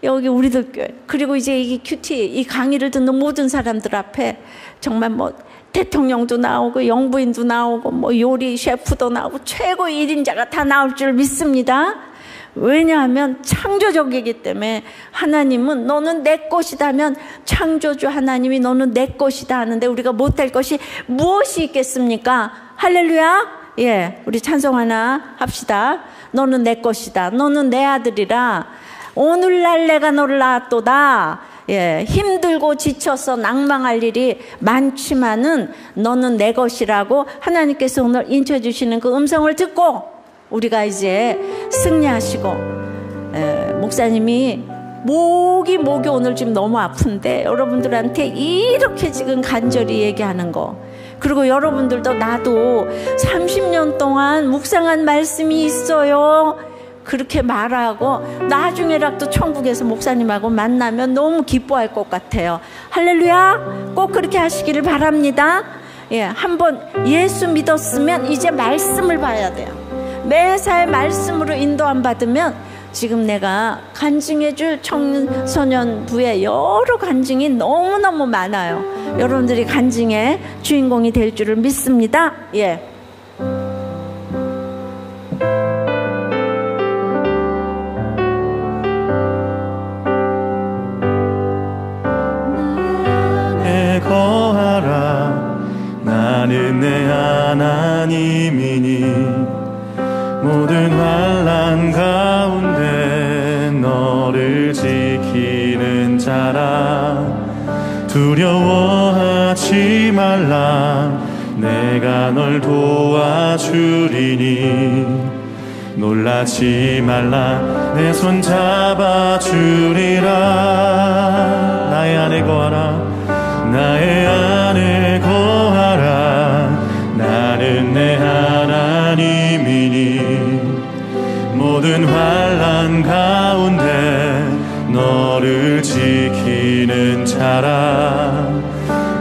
여기 우리들 교회 그리고 이제 이 큐티 이 강의를 듣는 모든 사람들 앞에 정말 뭐 대통령도 나오고 영부인도 나오고 뭐 요리 셰프도 나오고 최고의 1인자가 다 나올 줄 믿습니다. 왜냐하면 창조적이기 때문에 하나님은 너는 내 것이다면 창조주 하나님이 너는 내 것이다 하는데 우리가 못할 것이 무엇이 있겠습니까? 할렐루야. 예, 우리 찬송 하나 합시다. 너는 내 것이다. 너는 내 아들이라. 오늘날 내가 너를 낳았도다. 힘들고 지쳐서 낭망할 일이 많지만은 너는 내 것이라고 하나님께서 오늘 인쳐주시는 그 음성을 듣고 우리가 이제 승리하시고, 목사님이 목이 오늘 지금 너무 아픈데 여러분들한테 이렇게 지금 간절히 얘기하는 거, 그리고 여러분들도 나도 30년 동안 묵상한 말씀이 있어요 그렇게 말하고 나중에라도 천국에서 목사님하고 만나면 너무 기뻐할 것 같아요. 할렐루야. 꼭 그렇게 하시기를 바랍니다. 한번 예수 믿었으면 이제 말씀을 봐야 돼요. 매사에 말씀으로 인도 안 받으면 지금 내가 간증해줄 청소년부의 여러 간증이 너무너무 많아요. 여러분들이 간증의 주인공이 될 줄을 믿습니다.
거하라. 나는 내 하나님이니 모든 환난 가운데 너를 지키는 자라. 두려워하지 말라. 내가 널 도와주리니 놀라지 말라. 내 손 잡아주리라. 나의 안에 거하라. 나의 안에 거하라. 나는 내 하나님이니 모든 환난 가운데 너를 지키는 자라.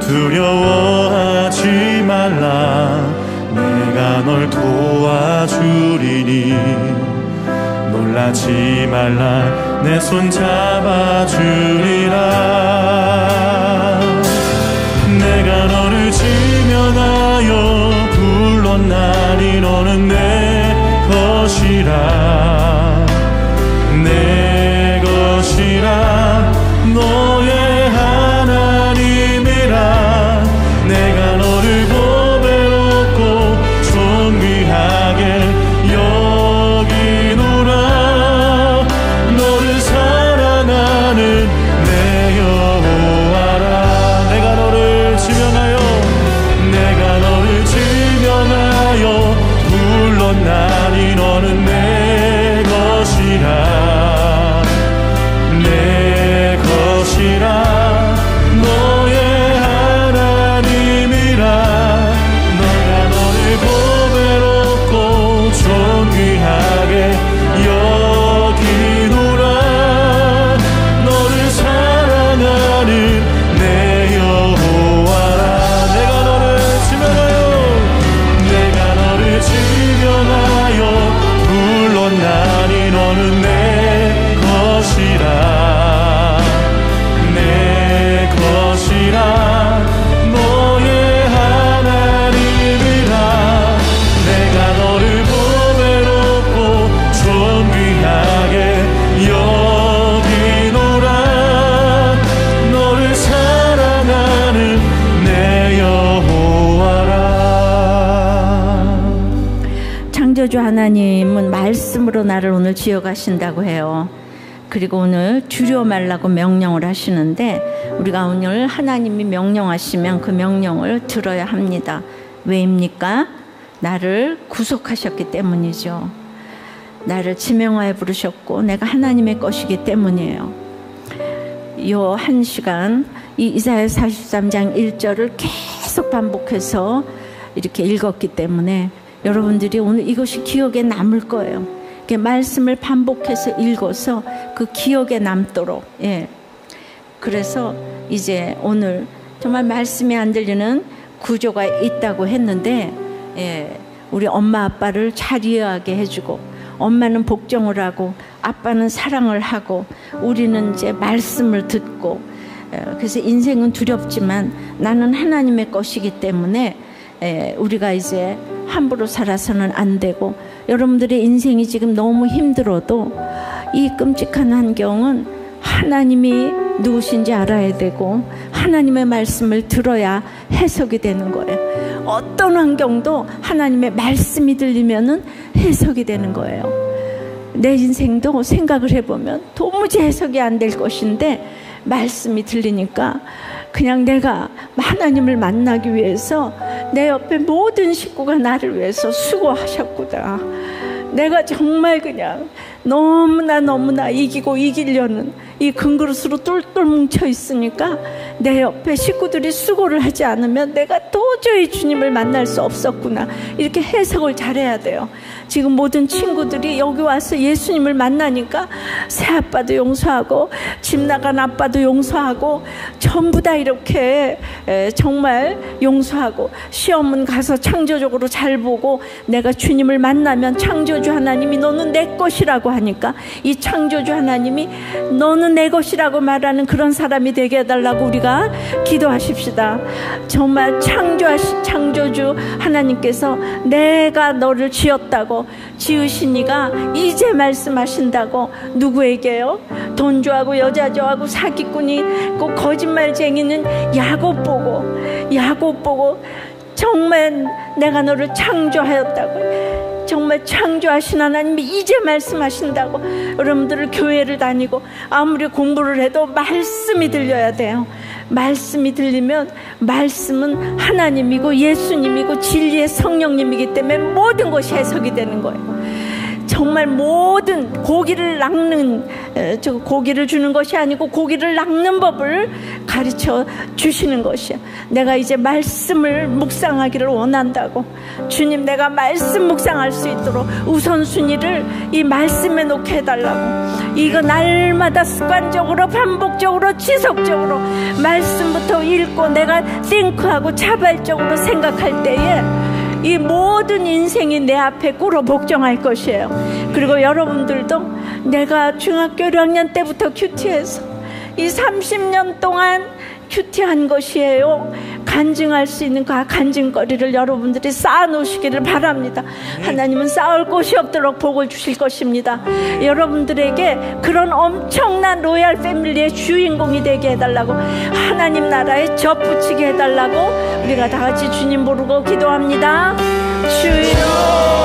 두려워하지 말라. 내가 널 도와주리니 놀라지 말라. 내 손 잡아주리라. 내가 너를 지명하여 불렀나니 너는 내 것이라. 내 것이라. 너의 하나님이라. 내가 너를 보배롭고 존귀하게 여기노라. 너를 사랑하는 내 여호와라. 내가 너를 지명하여 불렀나니 너는 내 것이라. 내 것이라. 너의 하나님이라. 내가 너를 보배롭고 존귀하게 여기노라. 너를 사랑하는 내 여호와라. 내가 너를 지명하여 불렀나니 너는 내 것이라. 내 것이라. 너의 하나님이라. 내가 너를 보배롭고 존귀하게 여기노라. 너를 사랑하는 내 여호와라.
창조주 하나님은 말씀으로 나를 오늘 지어가신다고 해요. 그리고 오늘 두려워 말라고 명령을 하시는데 우리가 오늘 하나님이 명령하시면 그 명령을 들어야 합니다. 왜입니까? 나를 구속하셨기 때문이죠. 나를 지명하여 부르셨고 내가 하나님의 것이기 때문이에요. 요 한 시간 이 이사야 43장 1절을 계속 반복해서 이렇게 읽었기 때문에 여러분들이 오늘 이것이 기억에 남을 거예요. 이렇게 말씀을 반복해서 읽어서 그 기억에 남도록. 그래서 이제 오늘 정말 말씀이 안 들리는 구조가 있다고 했는데, 우리 엄마 아빠를 잘 이해하게 해주고, 엄마는 복종을 하고 아빠는 사랑을 하고 우리는 이제 말씀을 듣고, 그래서 인생은 두렵지만 나는 하나님의 것이기 때문에 우리가 이제 함부로 살아서는 안 되고, 여러분들의 인생이 지금 너무 힘들어도 이 끔찍한 환경은 하나님이 누구신지 알아야 되고 하나님의 말씀을 들어야 해석이 되는 거예요. 어떤 환경도 하나님의 말씀이 들리면은 해석이 되는 거예요. 내 인생도 생각을 해보면 도무지 해석이 안 될 것인데 말씀이 들리니까 그냥 내가 하나님을 만나기 위해서 내 옆에 모든 식구가 나를 위해서 수고하셨구나. 내가 정말 그냥 너무나 이기고 이기려는 이 금그릇으로 똘똘 뭉쳐 있으니까 내 옆에 식구들이 수고를 하지 않으면 내가 도저히 주님을 만날 수 없었구나. 이렇게 해석을 잘해야 돼요. 지금 모든 친구들이 여기 와서 예수님을 만나니까 새아빠도 용서하고 집 나간 아빠도 용서하고 전부 다 이렇게 정말 용서하고 시험은 가서 창조적으로 잘 보고 내가 주님을 만나면 창조주 하나님이 너는 내 것이라고 하니까 이 창조주 하나님이 너는 내 것이라고 말하는 그런 사람이 되게 해달라고 우리가 기도하십시다. 정말 창조주 하나님께서 내가 너를 지었다고 지으신 이가 이제 말씀하신다고. 누구에게요? 돈 좋아하고 여자 좋아하고 사기꾼이 꼭 거짓말쟁이는 야곱 보고 정말 내가 너를 창조하였다고. 정말 창조하신 하나님이 이제 말씀하신다고. 여러분들을 교회를 다니고 아무리 공부를 해도 말씀이 들려야 돼요. 말씀이 들리면 말씀은 하나님이고 예수님이고 진리의 성령님이기 때문에 모든 것이 해석이 되는 거예요. 정말 모든 고기를 고기를 주는 것이 아니고 고기를 낚는 법을 가르쳐 주시는 것이야. 내가 이제 말씀을 묵상하기를 원한다고. 주님, 내가 말씀 묵상할 수 있도록 우선순위를 이 말씀에 놓게 해달라고. 이거 날마다 습관적으로 반복적으로 지속적으로 말씀부터 읽고 내가 띵크하고 자발적으로 생각할 때에 이 모든 인생이 내 앞에 꿇어 복종할 것이에요. 그리고 여러분들도 내가 중학교 1학년 때부터 큐티해서 이 30년 동안 큐티한 것이에요. 간증할 수 있는 그 간증거리를 여러분들이 쌓아놓으시기를 바랍니다. 하나님은 쌓을 곳이 없도록 복을 주실 것입니다. 여러분들에게 그런 엄청난 로얄 패밀리의 주인공이 되게 해달라고, 하나님 나라에 접붙이게 해달라고 우리가 다 같이 주님 부르고 기도합니다. 주여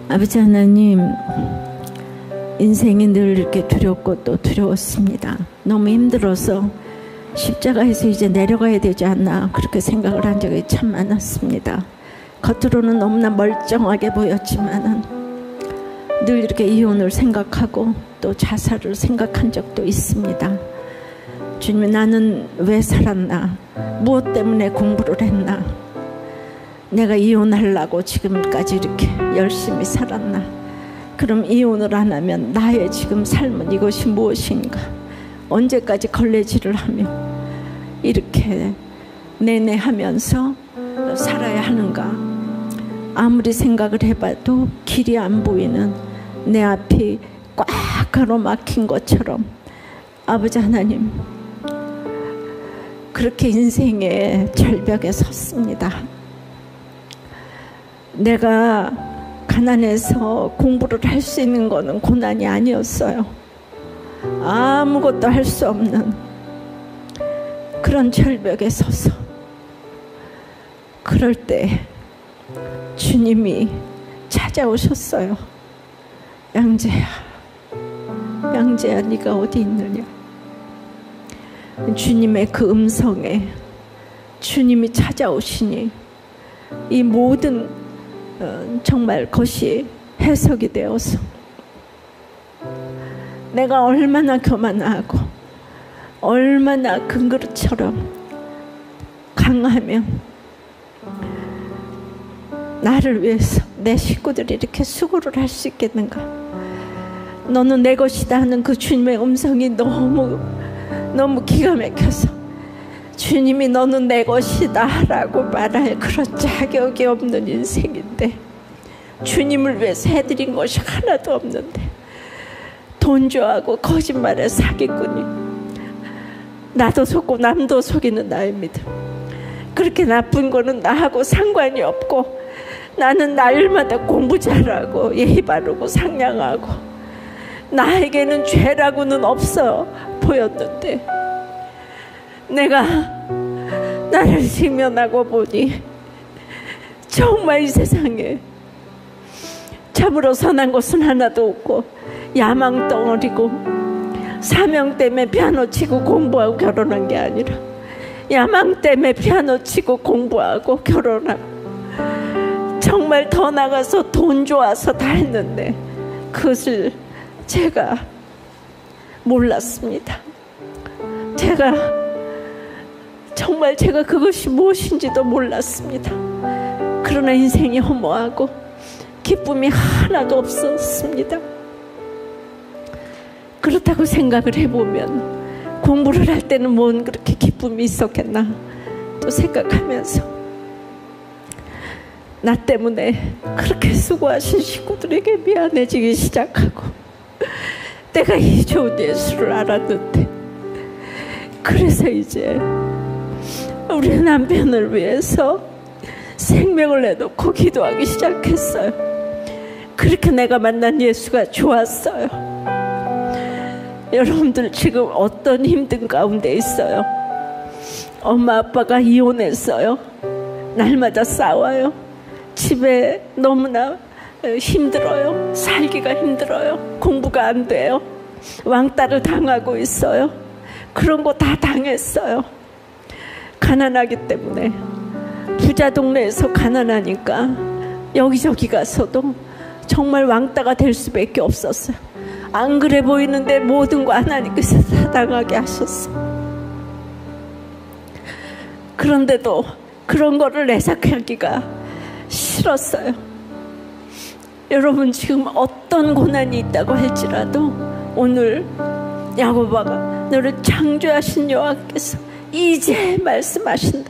아버지 하나님, 인생이 늘 이렇게 두렵고 또 두려웠습니다. 너무 힘들어서 십자가에서 이제 내려가야 되지 않나 그렇게 생각을 한 적이 참 많았습니다. 겉으로는 너무나 멀쩡하게 보였지만은 늘 이렇게 이혼을 생각하고 또 자살을 생각한 적도 있습니다. 주님, 나는 왜 살았나? 무엇 때문에 공부를 했나? 내가 이혼하려고 지금까지 이렇게 열심히 살았나? 그럼 이혼을 안 하면 나의 지금 삶은 이것이 무엇인가? 언제까지 걸레질을 하며 이렇게 내내 하면서 살아야 하는가? 아무리 생각을 해봐도 길이 안 보이는 내 앞이 꽉 가로막힌 것처럼 아버지 하나님, 그렇게 인생의 절벽에 섰습니다. 내가 가난해서 공부를 할 수 있는 거는 고난이 아니었어요. 아무것도 할 수 없는 그런 절벽에 서서 그럴 때 주님이 찾아오셨어요. 양재야, 양재야, 네가 어디 있느냐? 주님의 그 음성에 주님이 찾아오시니 이 모든 정말 것이 해석이 되어서 내가 얼마나 교만하고 얼마나 큰 그릇처럼 강하면 나를 위해서 내 식구들이 이렇게 수고를 할 수 있겠는가? 너는 내 것이다 하는 그 주님의 음성이 너무 기가 막혀서 주님이 너는 내 것이다 라고 말할 그런 자격이 없는 인생인데, 주님을 위해서 해드린 것이 하나도 없는데 돈 좋아하고 거짓말에 사기꾼이, 나도 속고 남도 속이는 나의 믿음, 그렇게 나쁜 거는 나하고 상관이 없고 나는 날마다 공부 잘하고 예의 바르고 상냥하고 나에게는 죄라고는 없어 보였는데, 내가 나를 직면하고 보니 정말 이 세상에 참으로 선한 것은 하나도 없고 야망덩어리고, 사명 때문에 피아노 치고 공부하고 결혼한 게 아니라 야망 때문에 피아노 치고 공부하고 결혼하고, 정말 더 나가서 돈 좋아서 다 했는데 그것을 제가 몰랐습니다. 정말 제가 그것이 무엇인지도 몰랐습니다. 그러나 인생이 허무하고 기쁨이 하나도 없었습니다. 그렇다고 생각을 해보면 공부를 할 때는 뭔 그렇게 기쁨이 있었겠나 또 생각하면서 나 때문에 그렇게 수고하신 식구들에게 미안해지기 시작하고, 내가 이 좋은 예수를 알았는데 그래서 이제 우리 남편을 위해서 생명을 내놓고 기도하기 시작했어요. 그렇게 내가 만난 예수가 좋았어요. 여러분들 지금 어떤 힘든 가운데 있어요? 엄마 아빠가 이혼했어요. 날마다 싸워요. 집에 너무나 힘들어요. 살기가 힘들어요. 공부가 안 돼요. 왕따를 당하고 있어요. 그런 거 다 당했어요. 가난하기 때문에. 부자 동네에서 가난하니까 여기저기 가서도 정말 왕따가 될 수밖에 없었어요. 안 그래 보이는데 모든 거 하나님께서 다 당하게 하셨어. 그런데도 그런 거를 내색하기가 싫었어요. 여러분 지금 어떤 고난이 있다고 할지라도 오늘 야고보가 너를 창조하신 여호와께서 이제 말씀하신다.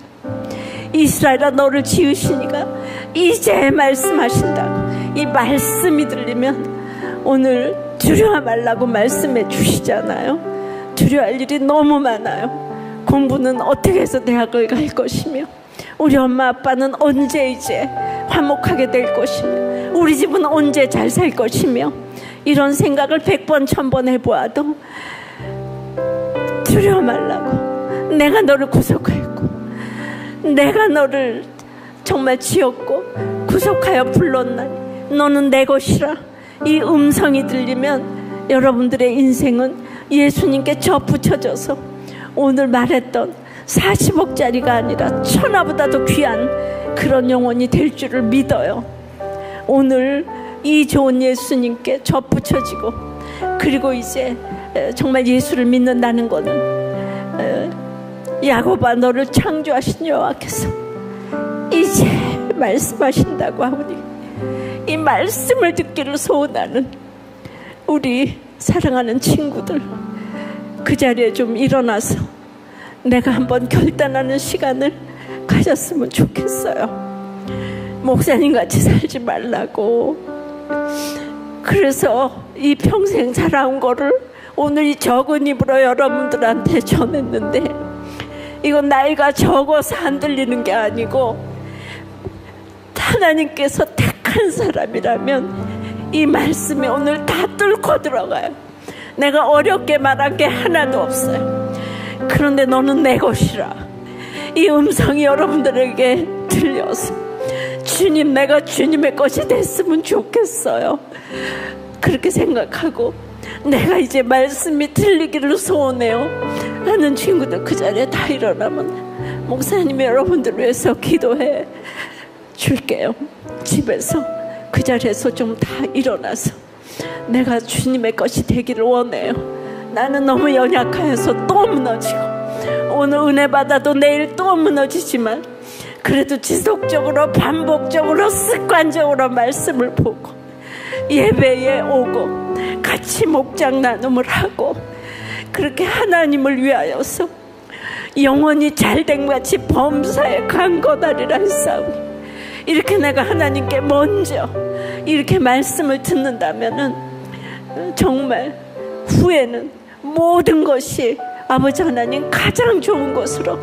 이스라엘아 너를 지으시니가 이제 말씀하신다. 이 말씀이 들리면 오늘 두려워 말라고 말씀해 주시잖아요. 두려워할 일이 너무 많아요. 공부는 어떻게 해서 대학을 갈 것이며, 우리 엄마 아빠는 언제 이제 화목하게 될 것이며, 우리 집은 언제 잘 살 것이며, 이런 생각을 100번 1000번 해보아도 두려워 말라고. 내가 너를 구속하였고 내가 너를 정말 지었고 구속하여 불렀나니 너는 내 것이라. 이 음성이 들리면 여러분들의 인생은 예수님께 접붙여져서 오늘 말했던 40억짜리가 아니라 천하보다도 귀한 그런 영혼이 될 줄을 믿어요. 오늘 이 좋은 예수님께 접붙여지고, 그리고 이제 정말 예수를 믿는다는 것은 야고보아 너를 창조하신 여호와께서 이제 말씀하신다고 하오니 이 말씀을 듣기를 소원하는 우리 사랑하는 친구들, 그 자리에 좀 일어나서 내가 한번 결단하는 시간을 가졌으면 좋겠어요. 목사님같이 살지 말라고. 그래서 이 평생 살아온 거를 오늘 이 적은 입으로 여러분들한테 전했는데, 이건 나이가 적어서 안 들리는 게 아니고 하나님께서 택한 사람이라면 이 말씀이 오늘 다 뚫고 들어가요. 내가 어렵게 말한 게 하나도 없어요. 그런데 너는 내 것이라, 이 음성이 여러분들에게 들려서 주님, 내가 주님의 것이 됐으면 좋겠어요. 그렇게 생각하고 내가 이제 말씀이 들리기를 소원해요 하는 친구들 그 자리에 다 일어나면 목사님이 여러분들 위해서 기도해 줄게요. 집에서 그 자리에서 좀 다 일어나서 내가 주님의 것이 되기를 원해요. 나는 너무 연약하여서 또 무너지고, 오늘 은혜 받아도 내일 또 무너지지만 그래도 지속적으로 반복적으로 습관적으로 말씀을 보고 예배에 오고 같이 목장 나눔을 하고 그렇게 하나님을 위하여서 영원히 잘된 같이 범사에 강건하리라 했사오니, 이렇게 내가 하나님께 먼저 이렇게 말씀을 듣는다면은 정말 후에는 모든 것이 아버지 하나님 가장 좋은 것으로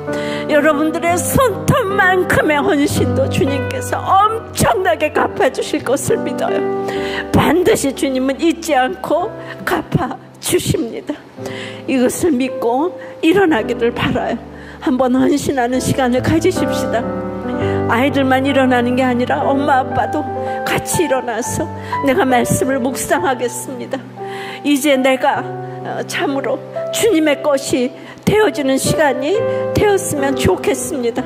여러분들의 손톱만큼의 헌신도 주님께서 엄청나게 갚아주실 것을 믿어요. 반드시 주님은 잊지 않고 갚아주십니다. 이것을 믿고 일어나기를 바라요. 한번 헌신하는 시간을 가지십시다. 아이들만 일어나는 게 아니라 엄마 아빠도 같이 일어나서 내가 말씀을 묵상하겠습니다. 이제 내가 참으로 주님의 것이 되어지는 시간이 되었으면 좋겠습니다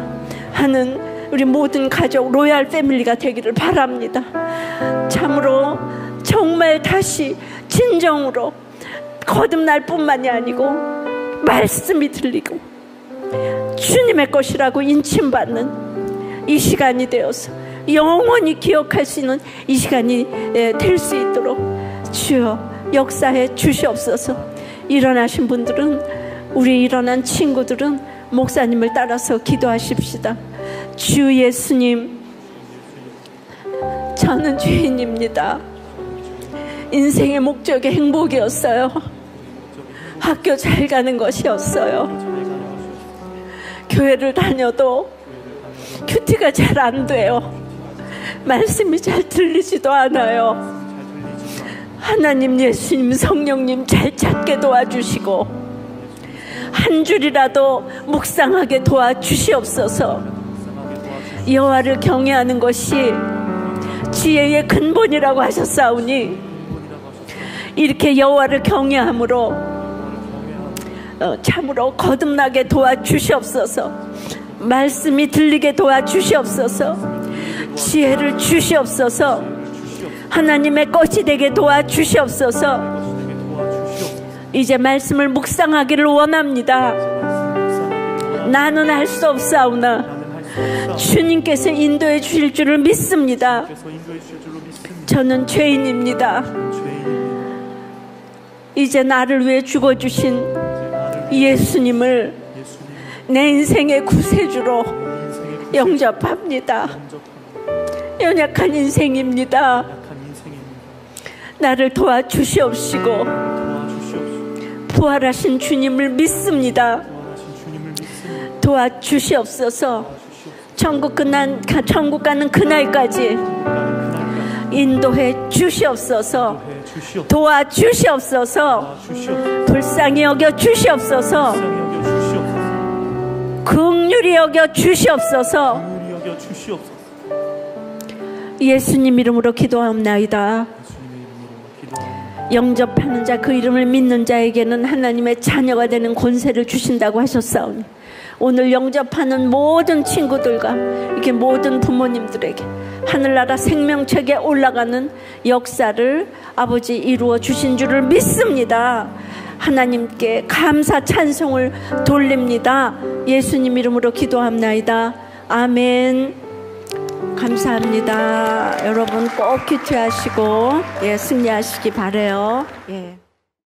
하는 우리 모든 가족 로얄 패밀리가 되기를 바랍니다. 참으로 정말 다시 진정으로 거듭날 뿐만이 아니고 말씀이 들리고 주님의 것이라고 인침받는 이 시간이 되어서 영원히 기억할 수 있는 이 시간이 될 수 있도록 주여 역사해 주시옵소서. 일어나신 분들은, 우리 일어난 친구들은 목사님을 따라서 기도하십시다. 주 예수님, 저는 죄인입니다. 인생의 목적이 행복이었어요. 학교 잘 가는 것이었어요. 교회를 다녀도 큐티가 잘 안 돼요. 말씀이 잘 들리지도 않아요. 하나님, 예수님, 성령님 잘 찾게 도와주시고 한 줄이라도 묵상하게 도와주시옵소서. 여호와를 경외하는 것이 지혜의 근본이라고 하셨사오니 이렇게 여호와를 경외함으로 참으로 거듭나게 도와주시옵소서. 말씀이 들리게 도와주시옵소서. 지혜를 주시옵소서. 하나님의 것이 되게 도와주시옵소서. 이제 말씀을 묵상하기를 원합니다. 나는 할 수 없사오나 주님께서 인도해 주실 줄을 믿습니다. 저는 죄인입니다. 이제 나를 위해 죽어주신 예수님을 내 인생의 구세주로 영접합니다. 연약한 인생입니다. 나를 도와주시옵시고 부활하신 주님을 믿습니다. 도와주시옵소서. 천국 가는 그날까지 인도해 주시옵소서. 도와주시옵소서. 불쌍히 여겨 주시옵소서. 긍휼히 여겨 주시옵소서. 예수님 이름으로 기도하옵나이다. 영접하는 자, 그 이름을 믿는 자에게는 하나님의 자녀가 되는 권세를 주신다고 하셨사오니 오늘 영접하는 모든 친구들과 이렇게 모든 부모님들에게 하늘나라 생명책에 올라가는 역사를 아버지 이루어 주신 줄을 믿습니다. 하나님께 감사 찬송을 돌립니다. 예수님 이름으로 기도합나이다. 아멘. 감사합니다. 여러분 꼭 큐티하시고 예, 승리하시기 바래요. 예.